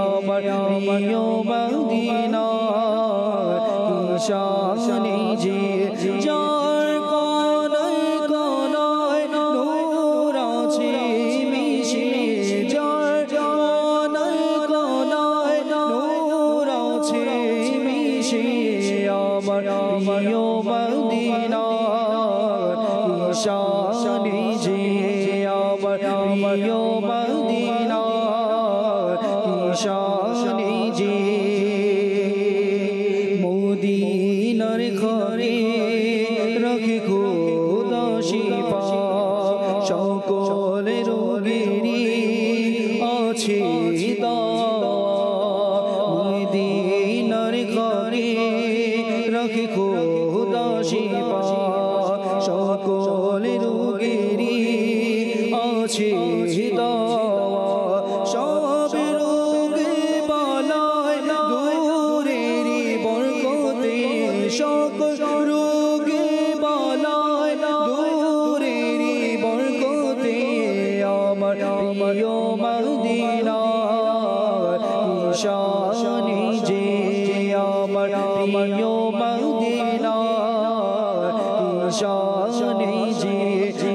আমার প্রিয় মদিনা কি শানে যে, যার কোনায় কোনায় নূর আছে মিশে, যার কোনায় প্রিয় মদিনা শানে যে মদিনার ঘরে রাখে খোদা শিফা সকল রোগেরই আছে দাওয়া মদিনার ঘরে রাখে খোদা শিফা সকল রোগেরই আছে দাওয়া সব রোগে বালায় দূরেরই বরকতে সকল রোগে বালায় দূরেরই বরকতে আমার প্রিয় মদিনা শানে যে আমার প্রিয় মদিনা শানে যে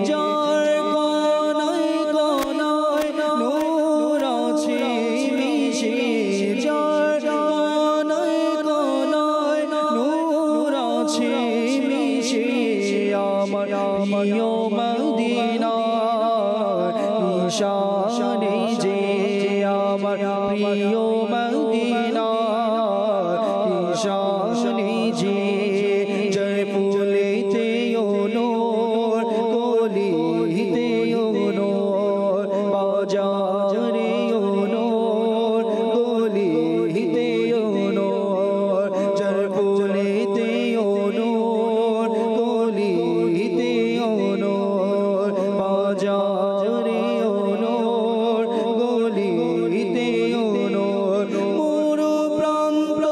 যার কোনায় কোনায় নূর আছে মিশে যার কোনায় কোনায় নূর আছে মিশে আমার প্রিয় মদিনা শানে যে আমার প্রিয় মদিনা শানে যে জয় ফুলেতে নূর কলিতে নূর বাজারে নূর কলিতে নূর জয় ফুলেতে নূর কলিতে নূর বাজারে নূর গলিতে নূর মোর প্রান্ত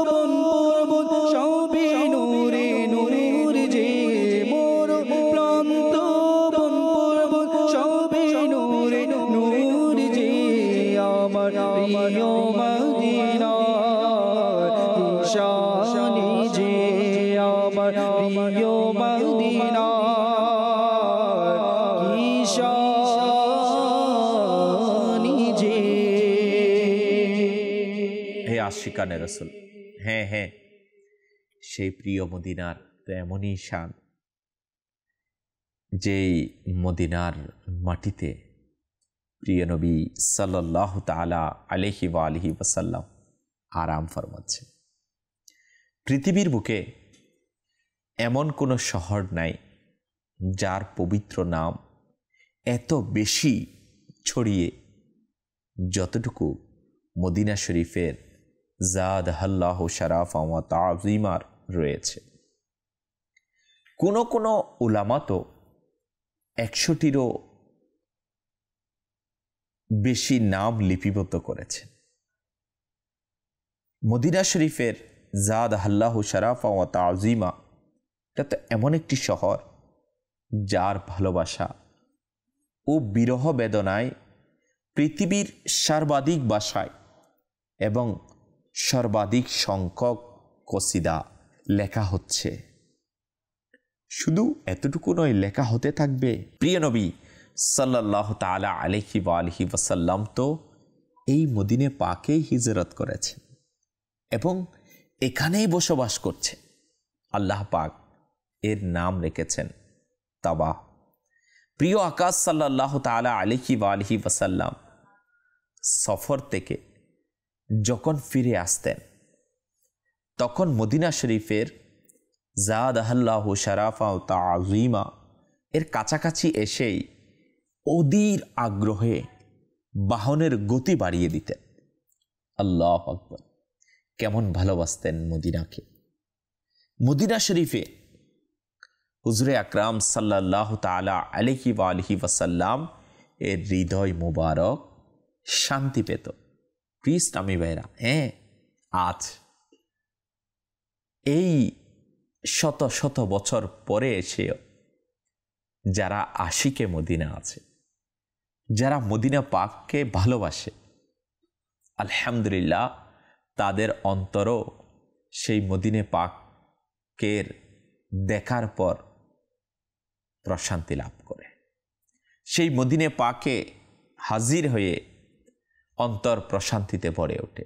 বন পর্বত সবে নূরে নূর যে মোর প্রান্ত বন পর্বত সবে নূরে নূর যে আমার প্রিয় মদিনা শানে যে আমার প্রিয় মদিনা শানে যে হে আশিকানে রসুল, হ্যাঁ হ্যাঁ, সেই প্রিয় মদিনার তো এমনই শান, যেই মদিনার মাটিতে প্রিয় নবী সাল্লাল্লাহু তাআলা আলাইহি ওয়া আলিহি ওয়াসাল্লাম আরাম ফরমাচ্ছে। পৃথিবীর বুকে এমন কোনো শহর নাই যার পবিত্র নাম এত বেশি ছড়িয়ে যতটুকু মদিনা শরীফের জাদাহাল্লাহু শারাফা ওয়া তা'যীমার রয়েছে। কোনো উলামা তো 100টিরও বেশি নাম লিপিবদ্ধ করেছেন। মদিনা শরীফের জাদাহাল্লাহু শারাফা ওয়া তা'যীমা, এটা তো এমন একটি শহর যার ভালোবাসা ও বিরহ বেদনায় পৃথিবীর সর্বাধিক ভাষায় এবং সর্বাধিক সংখ্যক কসিদা লেখা হচ্ছে। শুধু এতটুকু নয়, লেখা হতে থাকবে। প্রিয় নবী সাল্লাল্লাহু তাআলা আলাইহি ওয়া আলিহি ওয়াসাল্লাম তো এই মদিনে পাকেই হিজরত করেছেন এবং এখানেই বসবাস করছে। আল্লাহ পাক এর নাম রেখেছেন তাবা। প্রিয় আকাশ সাল্লাল্লাহু তাআলা আলাইহি ওয়া আলিহি ওয়াসাল্লাম সফর থেকে যখন ফিরে আসতেন তখন মদিনা শরীফের জাদাহাল্লাহু শারাফা ওয়া তা'যীমা এর কাছাকাছি এসেই অধীর আগ্রহে বাহনের গতি বাড়িয়ে দিতেন। আল্লাহু আকবার, কেমন ভালোবাসতেন মদিনাকে। মদিনা শরীফে হুজুরে আকরাম সাল্লাল্লাহু তাআলা আলাইহি ওয়া আলিহি ওয়াসাল্লাম এর হৃদয় মুবারক শান্তি পেত। প্রিয় ইসলামী ভাইরা, হ্যাঁ, আজ এই শত শত বছর পরে এসেও যারা আশিকে মদিনা আছে, যারা মদিনা পাককে ভালোবাসে, আলহামদুলিল্লাহ তাদের অন্তরও সেই মদিনা পাকের দেখার পর প্রশান্তি লাভ করে। সেই মদিনা পাকে হাজির হয়ে অন্তর প্রশান্তিতে ভরে ওঠে।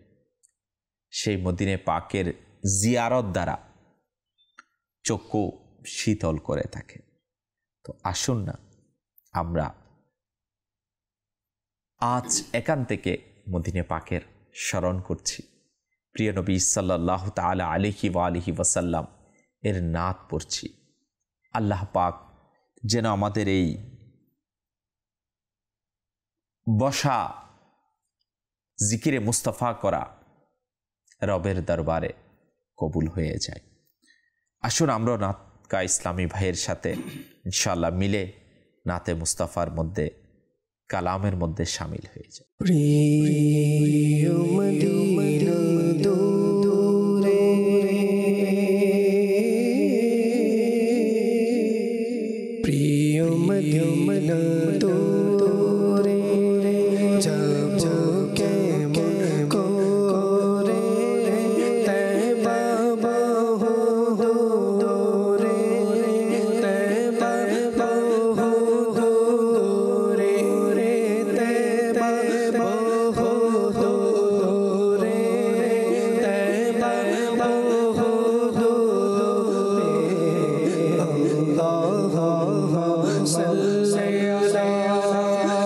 সেই মদিনা পাকের জিয়ারত দ্বারা চক্ষু শীতল করে থাকে। তো আসুন না আমরা আজ এখান থেকে মদিনে পাকের স্মরণ করছি, প্রিয় নবী সাল্লাল্লাহু তাআলা আলাইহি ওয়া আলিহি ওয়াসাল্লাম এর নাত পড়ছি। আল্লাহ পাক যেন আমাদের এই বসা জিকিরে মুস্তাফা করা রবের দরবারে কবুল হয়ে যায়। আসুন আমরা নাতকা ইসলামী ভাইয়ের সাথে ইনশাআল্লাহ মিলে নাতে মুস্তাফার মধ্যে কালামের মধ্যে শামিল হয়ে যায়। প্রিয় মদিনা দূরে প্রিয় মদিনা দূরে যাব কেমন করে তৈবা বহু দূরে তৈবা বহু দূরে তৈবা বহু দূরে তৈবা বহু দূরে আল্লাহুম্মা সাল্লি আলা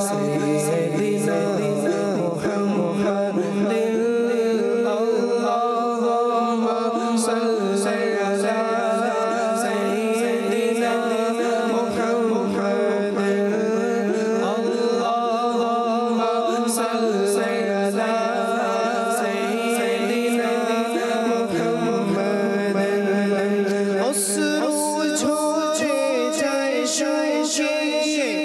সাইয়্যিদিনা মুহাম্মাদিন আল্লাহুম্মা সাল্লি আলা সাইয়্যিদিনা মুহাম্মাদিন আল্লাহুম্মা সাল্লি আলা সাইয়্যিদিনা মুহাম্মাদিন অশ্রু ঝরে যায় শোকে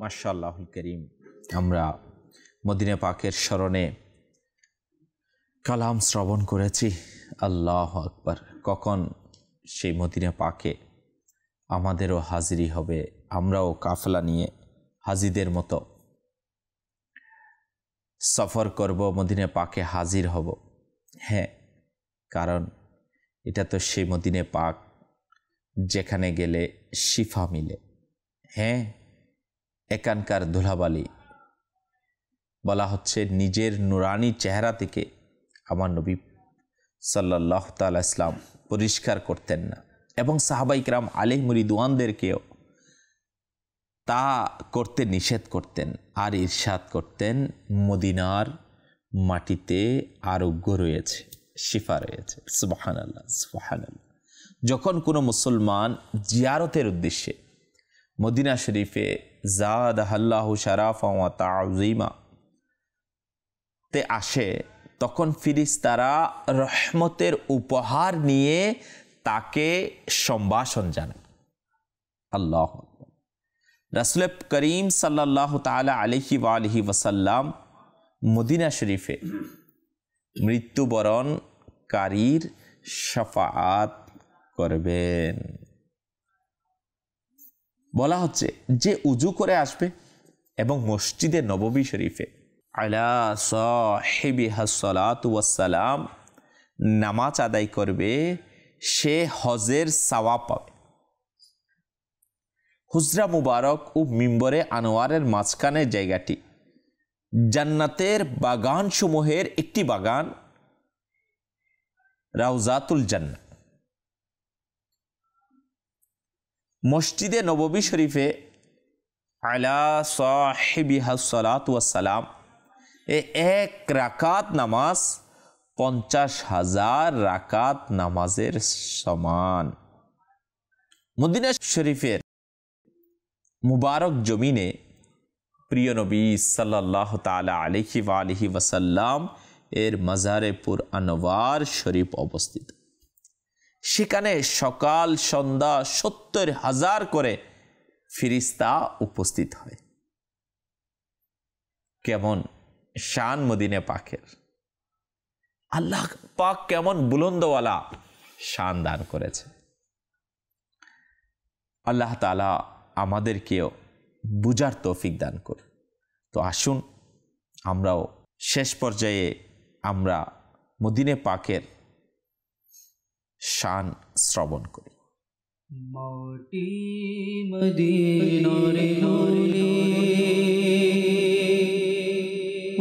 মাশাআল্লাহুল করিম, আমরা মদিনা পাকের স্মরণে কালাম শ্রবণ করেছি। আল্লাহু আকবার। কখন সেই মদিনা পাকে আমাদেরও হাজিরি হবে, আমরাও কাফলা নিয়ে হাজিদের মতো সফর করব, মদিনা পাকে হাজির হব। হ্যাঁ, কারণ এটা তো সেই মদিনা পাক যেখানে গেলে শিফা মিলে। হ্যাঁ, এখানকার ধুলাবালি বলা হচ্ছে নিজের নুরানি চেহারা থেকে আমার নবী সাল্লাল্লাহু তাআলা ইসলাম পরিষ্কার করতেন না, এবং সাহাবায়ে কিরাম আলাইহিম রিদওয়ানদেরকেও তা করতে নিষেধ করতেন আর ইরশাদ করতেন, মদিনার মাটিতে আরোগ্য রয়েছে, শিফা রয়েছে। সুবহানাল্লাহ, সুবহানাল্লাহ। যখন কোনো মুসলমান জিয়ারতের উদ্দেশ্যে মদিনা শরীফে জাদাহাল্লাহু শারাফা ওয়া তা'যীমা তে আসে, তখন ফিরিস্তারা রহমতের উপহার নিয়ে তাকে সম্ভাষণ জানায়। আল্লাহু আকবার। রাসূল করিম সাল্লাল্লাহু তাআলা আলাইহি ওয়া আলিহি ওয়াসাল্লাম মদিনা শরীফে মৃত্যুবরণকারীর শাফাআত করবেন। বলা হচ্ছে যে উজু করে আসবে এবং মসজিদে নববী শরীফে আলা সাহিবিহাস সালাতু ওয়াস সালাম নামাজ আদায় করবে, সে হজের সওয়াব পাবে। হুজরা মুবারক ও মিম্বরে আনোয়ারের মাঝখানের জায়গাটি জান্নাতের বাগান সমূহের একটি বাগান, রাউজাতুল জান্নাহ। মসজিদে নববী শরীফে আলা সাহিবিহাস সালাতু ওয়াস সালাম এক রাকাত নামাজ 50,000 রাকাত নামাজের সমান। মদিনা শরীফের মুবারক জমিনে প্রিয় নবী সাল্লাল্লাহু তাআলা আলাইহি ওয়া আলিহি ওয়াসাল্লাম এর মাজারে পুর আনোয়ার শরীফ অবস্থিত। সেখানে সকাল সন্ধ্যা 70,000 করে ফিরিস্তা উপস্থিত হয়। কেমন শান মদিনা পাকের! আল্লাহ পাক কেমন বুলন্দওয়ালা শান দান করেছে। আল্লাহ তাআলা আমাদেরকেও বুঝার তৌফিক দান করুন। তো আসুন আমরাও শেষ পর্যায়ে আমরা মদিনা পাকের শান শ্রবণ করি। মাটি মদিনার নূরে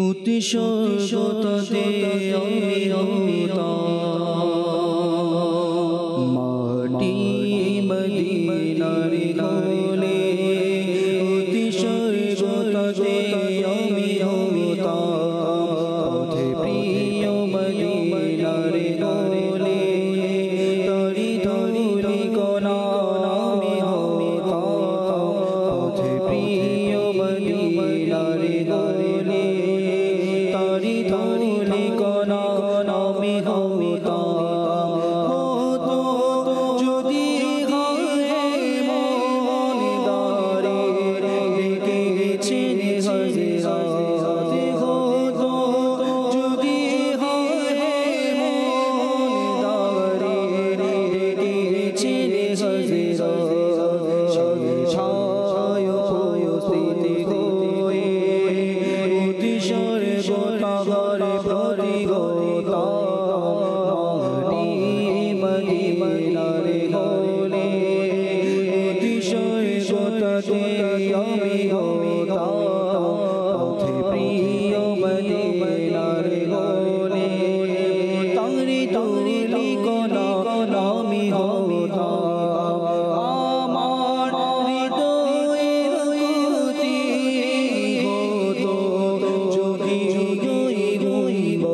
উৎসর্গতে অমিতা, মাটি মদিনার নূরে উৎসর্গতে অমিতা, পথে প্রিয় মদিনার নূরে তরি ধরি কোনা আমি হমিতা, পথে প্রিয় মদিনার নূরে তরি ধরি কোনা আমি হমিতা। হতো যদি হয় মন দারে ডেকেছেন হযরত, হতো যদি হয় মন দারে ডেকেছেন হযরত, ছায় উপস্থিতি হয়ে উৎসর্গতার প্রতি গোতা, মাটি মদিনার নূরে উৎসর্গতাতে আমি গোতা, পথে প্রিয় মদিনার নূরে তারি তারি কোনা আমি হমিতা। আমার হৃদয়ের গতি হতো যদি হইব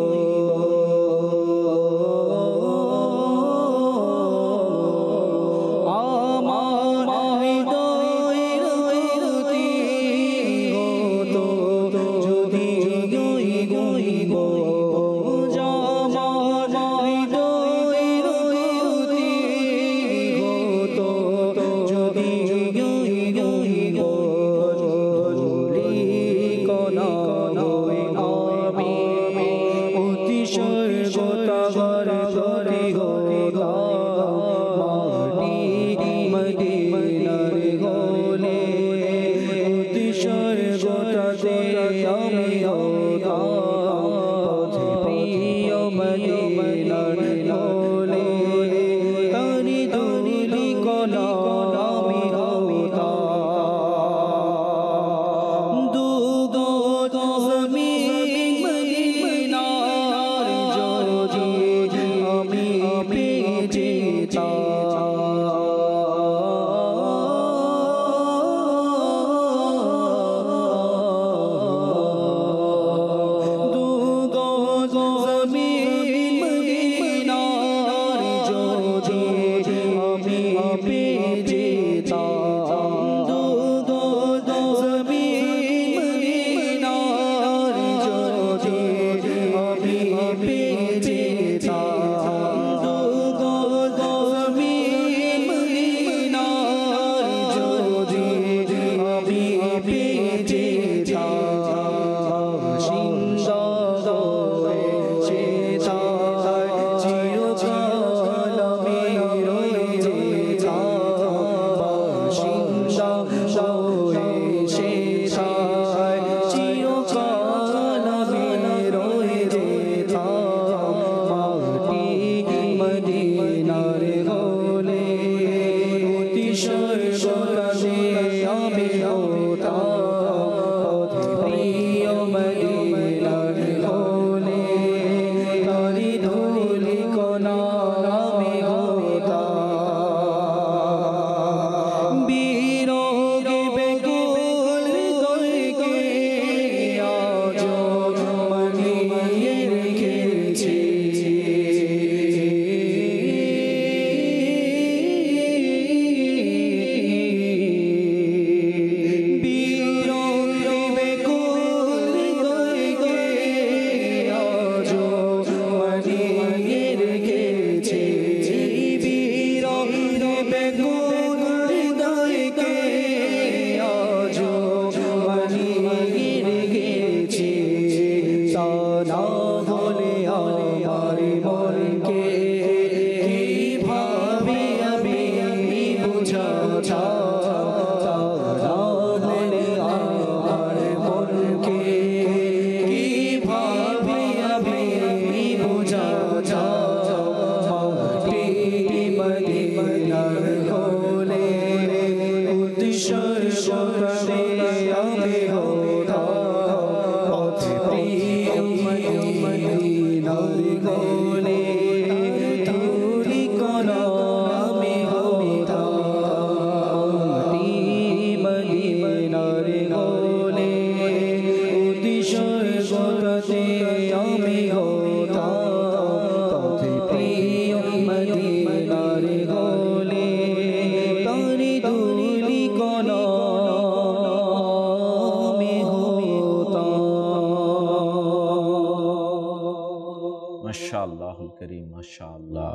মাশাআল্লাহুল করিম, মাশাআল্লাহ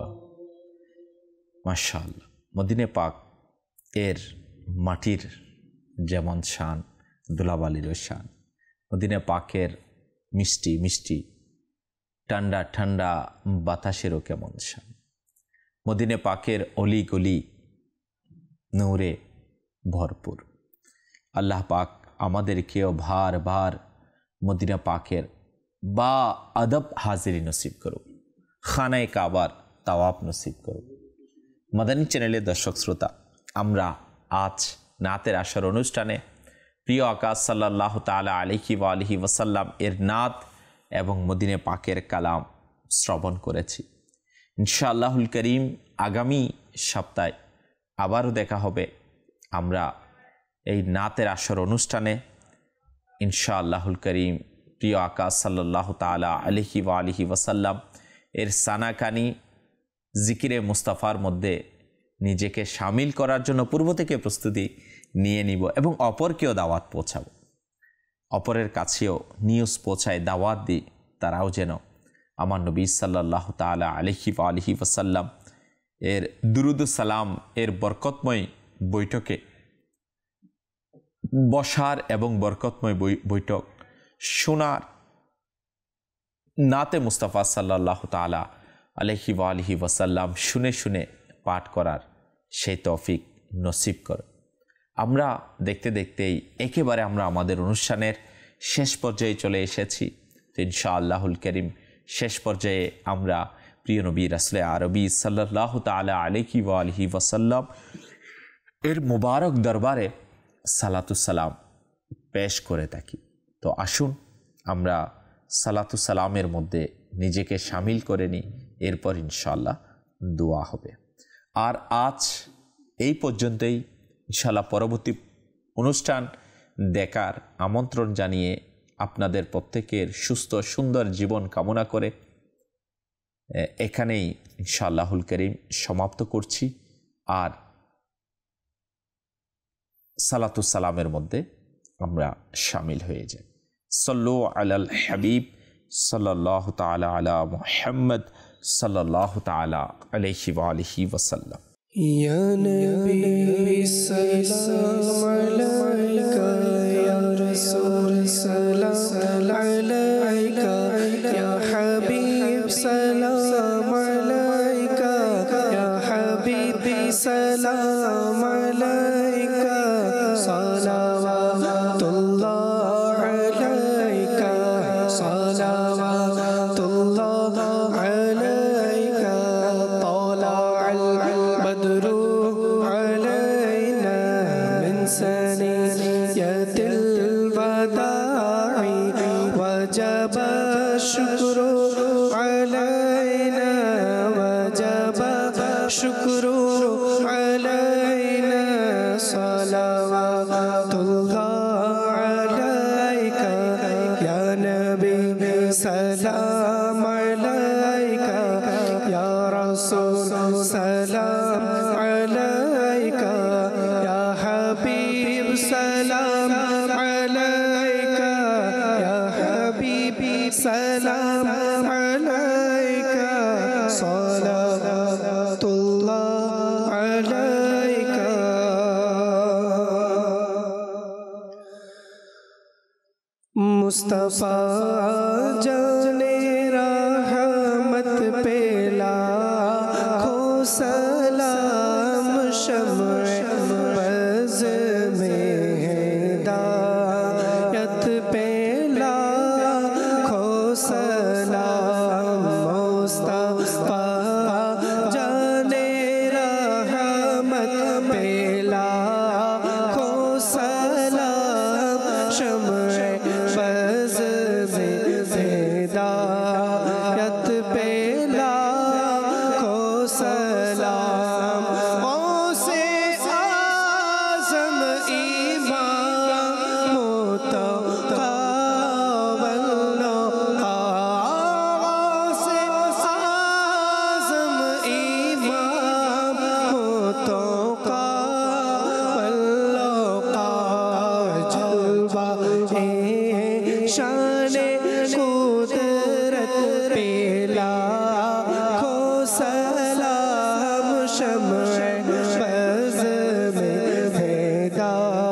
মাশাআল্লাহ। মদিনে পাক এর মাটির যেমন শান, ধুলাবালিরও শান। মদিনে পাকের মিষ্টি মিষ্টি ঠান্ডা ঠান্ডা বাতাসেরও কেমন শান। মদিনে পাকের অলি গলি নূরে ভরপুর। আল্লাহ পাক আমাদেরকেও ভার ভার মদিনা পাকের বা আদব হাজিরি নসিব করুক, খানায়ে কাবার তাওয়াব নসিব করুক। মাদানী চ্যানেলের দর্শক শ্রোতা, আমরা আজ নাতের আসর অনুষ্ঠানে প্রিয় আকা সাল্লাল্লাহু তাআলা আলাইহি ওয়া আলিহি ওয়াসাল্লাম এর নাত এবং মদিনে পাকের কালাম শ্রবণ করেছি। ইনশাআল্লাহুল করিম আগামী সপ্তাহে আবারও দেখা হবে আমরা এই নাতের আসর অনুষ্ঠানে। ইনশাআল্লাহুল করিম প্রিয় আকা সাল্লাল্লাহু তাআলা আলাইহি ওয়া আলিহি ওয়াসাল্লাম এর সানাকানি জিকিরে মুস্তাফার মধ্যে নিজেকে শামিল করার জন্য পূর্ব থেকে প্রস্তুতি নিয়ে নিব এবং অপরকেও দাওয়াত পৌঁছাব। অপরের কাছেও নিউজ পৌঁছায়, দাওয়াত দিই, তারাও যেন আমার নবী সাল্লাল্লাহু তাআলা আলাইহি ওয়া আলিহি ওয়াসাল্লাম এর দুরুদ সালাম এর বরকতময় বৈঠকে বসার এবং বরকতময় বৈঠক শোনার, নাতে মুস্তাফা সাল্লাল্লাহু তাআলা আলাইহি ওয়ালিহি ওয়াসাল্লাম শুনে শুনে পাঠ করার সেই তৌফিক নসিব করো। আমরা দেখতে দেখতেই একেবারে আমরা আমাদের অনুষ্ঠানের শেষ পর্যায়ে চলে এসেছি। তো ইনশাআল্লাহুল কারীম শেষ পর্যায়ে আমরা প্রিয় নবী রাসূলে আরবি সাল্লাল্লাহু তাআলা আলাইহি ওয়ালিহি ওয়াসাল্লাম এর মুবারক দরবারে সালাতুস সালাম পেশ করে থাকি। তো আসুন আমরা সালাতুস সালামের মধ্যে নিজেকে শামিল করে নিই, এরপর ইনশাআল্লাহ দোয়া হবে। আর আজ এই পর্যন্তই। ইনশাআল্লাহ পরবর্তী অনুষ্ঠান দেখার আমন্ত্রণ জানিয়ে আপনাদের প্রত্যেকের সুস্থ সুন্দর জীবন কামনা করে এখানেই ইনশাআল্লাহুল কারীম সমাপ্ত করছি। আর সালাতুস সালামের মধ্যে আমরা শামিল হয়ে যাই। সাল্লু আলাল হাবিব সাল্লাল্লাহু তাআলা আলা মুহাম্মদ সাল্লাল্লাহু তাআলা আলাইহি ওয়া আলিহি ওয়াসাল্লাম। या नबी सलाम अलैका या रसूल सलाम अलैका या हबीब सलाम अलैका या हबीबी सलाम अलैका सलावतुल्लाह अलैका सलावतुल्लाह अलैका तलअल बद्रु अलैना मिन सनियतिल वदाई वजब शुक्रु अलैना वजब शुक्रु अलैना सलावतुल्लाह अलैका या नबी सलाम अलैका या रसूल सलाम अलैका या हबीब सलाम अलैका या हबीबी सलाम अलैका सलावतुल्लाह अलैका। मुस्तफा जाने रहमत पे लाखों सलाम शम्ए बज़ में हिदायत पे लाखों सलाम। मुस्तफा जाने रहमत पे लाखों सलाम शम्ए बज़ में हिदायत पे लाखों सलाम। गौसे आज़म इमाम मुतक़ा वल्लक़ा गौसे आज़म इमाम मुतक़ा वल्लक़ा जलवा शाने कुदरत पे लाखों सलाम शम्ए बज़ में हिदायत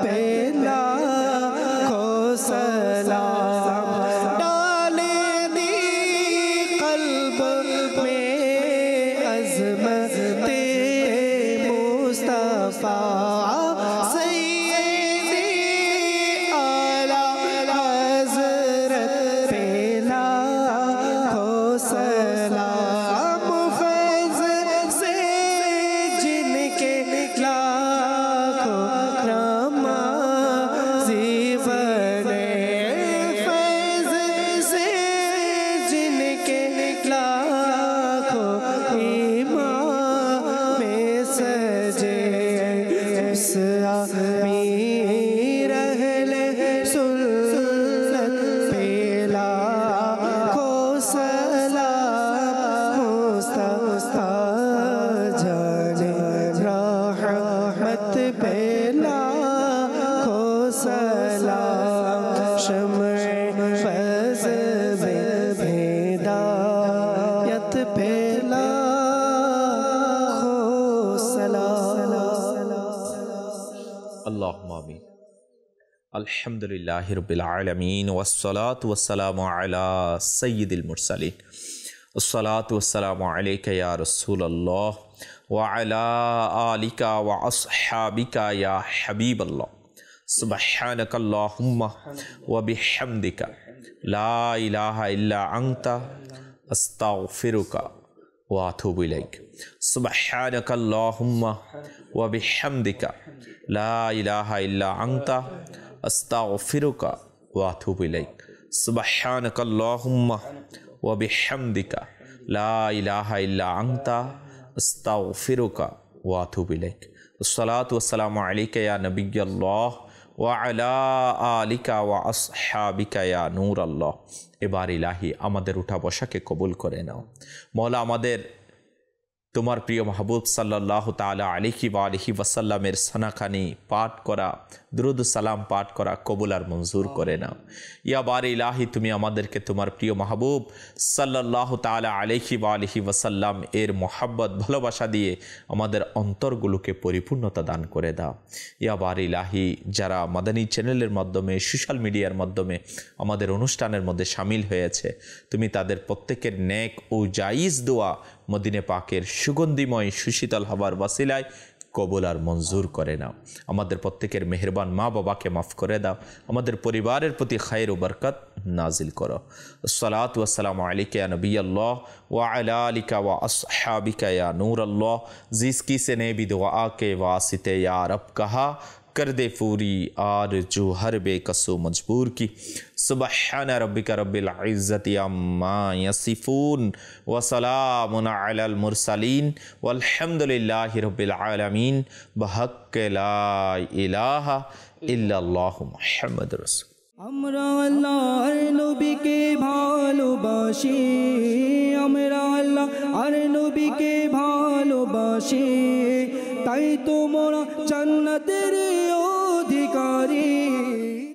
पे लाखों सलाम। डाले दी क़ल्ब में अज़मते मुस्तफ़ा सय्यदी आला हज़रत पे लाखों सलाम। फैज़ से जिनके लाखों नमाज़ी बने फैज़ से जिनके लाखों इमाम सजे इस आमीर अहले सुन्नत पे लाखों सलाम। मुस्तफा जाने रहमत पे लाखों सलाम शम्ए बज़ में हिदायत पे लाखों सलाम। अल्लाहुम्मा आमीन। अल्हम्दुलिल्लाहि रब्बिल आलमीन वस्सलातु वस्सलामु अला सय्यिदिल मुरसलीन अस्सलातु वस्सलामु अलैका या रसूलल्लाह व अला आलिका व अस्हाबिका या हबीबल्लाह सुब्हानकल्लाहुम्मा व बिहम्दिका ला इलाहा इल्ला अंता अस्तगफिरुका व अतूबु इलैक सुब्हानकल्लाहुम्मा व बिहम्दिका ला इलाहा इल्ला अंता अस्तगफिरुका व अतूबु इलैक सुब्हानकल्लाहुम्मा व बिहम्दिका ला इलाहा इल्ला अंता अस्तगफिरुका व अतूबु इलैक अस्सलातु वस्सलामु अलैका या नबिय्यल्लाह व अला आलिका व अस्हाबिका या नूर अल्लाह। এবার ইলাহি আমাদের উঠা বসাকে কবুল করে নাও মওলা। আমাদের তোমার প্রিয় মাহবুব সাল্লাল্লাহু তাআলা আলাইহি ওয়া আলিহি ওয়াসাল্লামের সানাখানি পাঠ করা, দুরূদ সালাম পাঠ করা কবুল আর মঞ্জুর করে নাও ইয়া বারে ইলাহি। তুমি আমাদেরকে তোমার প্রিয় মাহবুব সাল্লাল্লাহু তাআলা আলাইহি ওয়া আলিহি ওয়াসাল্লাম এর মোহাব্বত ভালোবাসা দিয়ে আমাদের অন্তরগুলোকে পরিপূর্ণতা দান করে দাও ইয়া বারে ইলাহি। যারা মাদানী চ্যানেলের মাধ্যমে, সোশ্যাল মিডিয়ার মাধ্যমে আমাদের অনুষ্ঠানের মধ্যে শামিল হয়েছে, তুমি তাদের প্রত্যেকের নেক ও জায়েজ দোয়া মদিনে পাকের সুগন্ধিময় সুশীতল হবার ওয়াসিলায় কবুল আর মঞ্জুর করে নাও। আমাদের প্রত্যেকের মেহেরবান মা বাবাকে মাফ করে দাও, আমাদের পরিবারের প্রতি খায়ের ও বরকত নাজিল করো। আসসালাতু ওয়াসসালামু আলাইকা ইয়া নবিয়্যাল্লাহ ওয়া আলা আলিকা ওয়া আসহাবিকা ইয়া নূরাল্লাহ। जिसकी से ने भी दुआ के वास्ते या रब कहा कर दे पूरी आरज़ू हर बेकसो मजबूर की। सुबहान रब्बिका रब्बिल इज़्ज़ति अम्मा यसिफून व सलामुन अलल मुरसलीन वल्हम्दुलिल्लाहि रब्बिल आलमीन बहक़्क़ ला इलाहा इल्लल्लाहु मुहम्मदुर रसूल। আমরা আল্লাহর নবীকে ভালোবাসি, আমরা আল্লাহর নবীকে ভালোবাসি, তাই তো মোরা জান্নাতের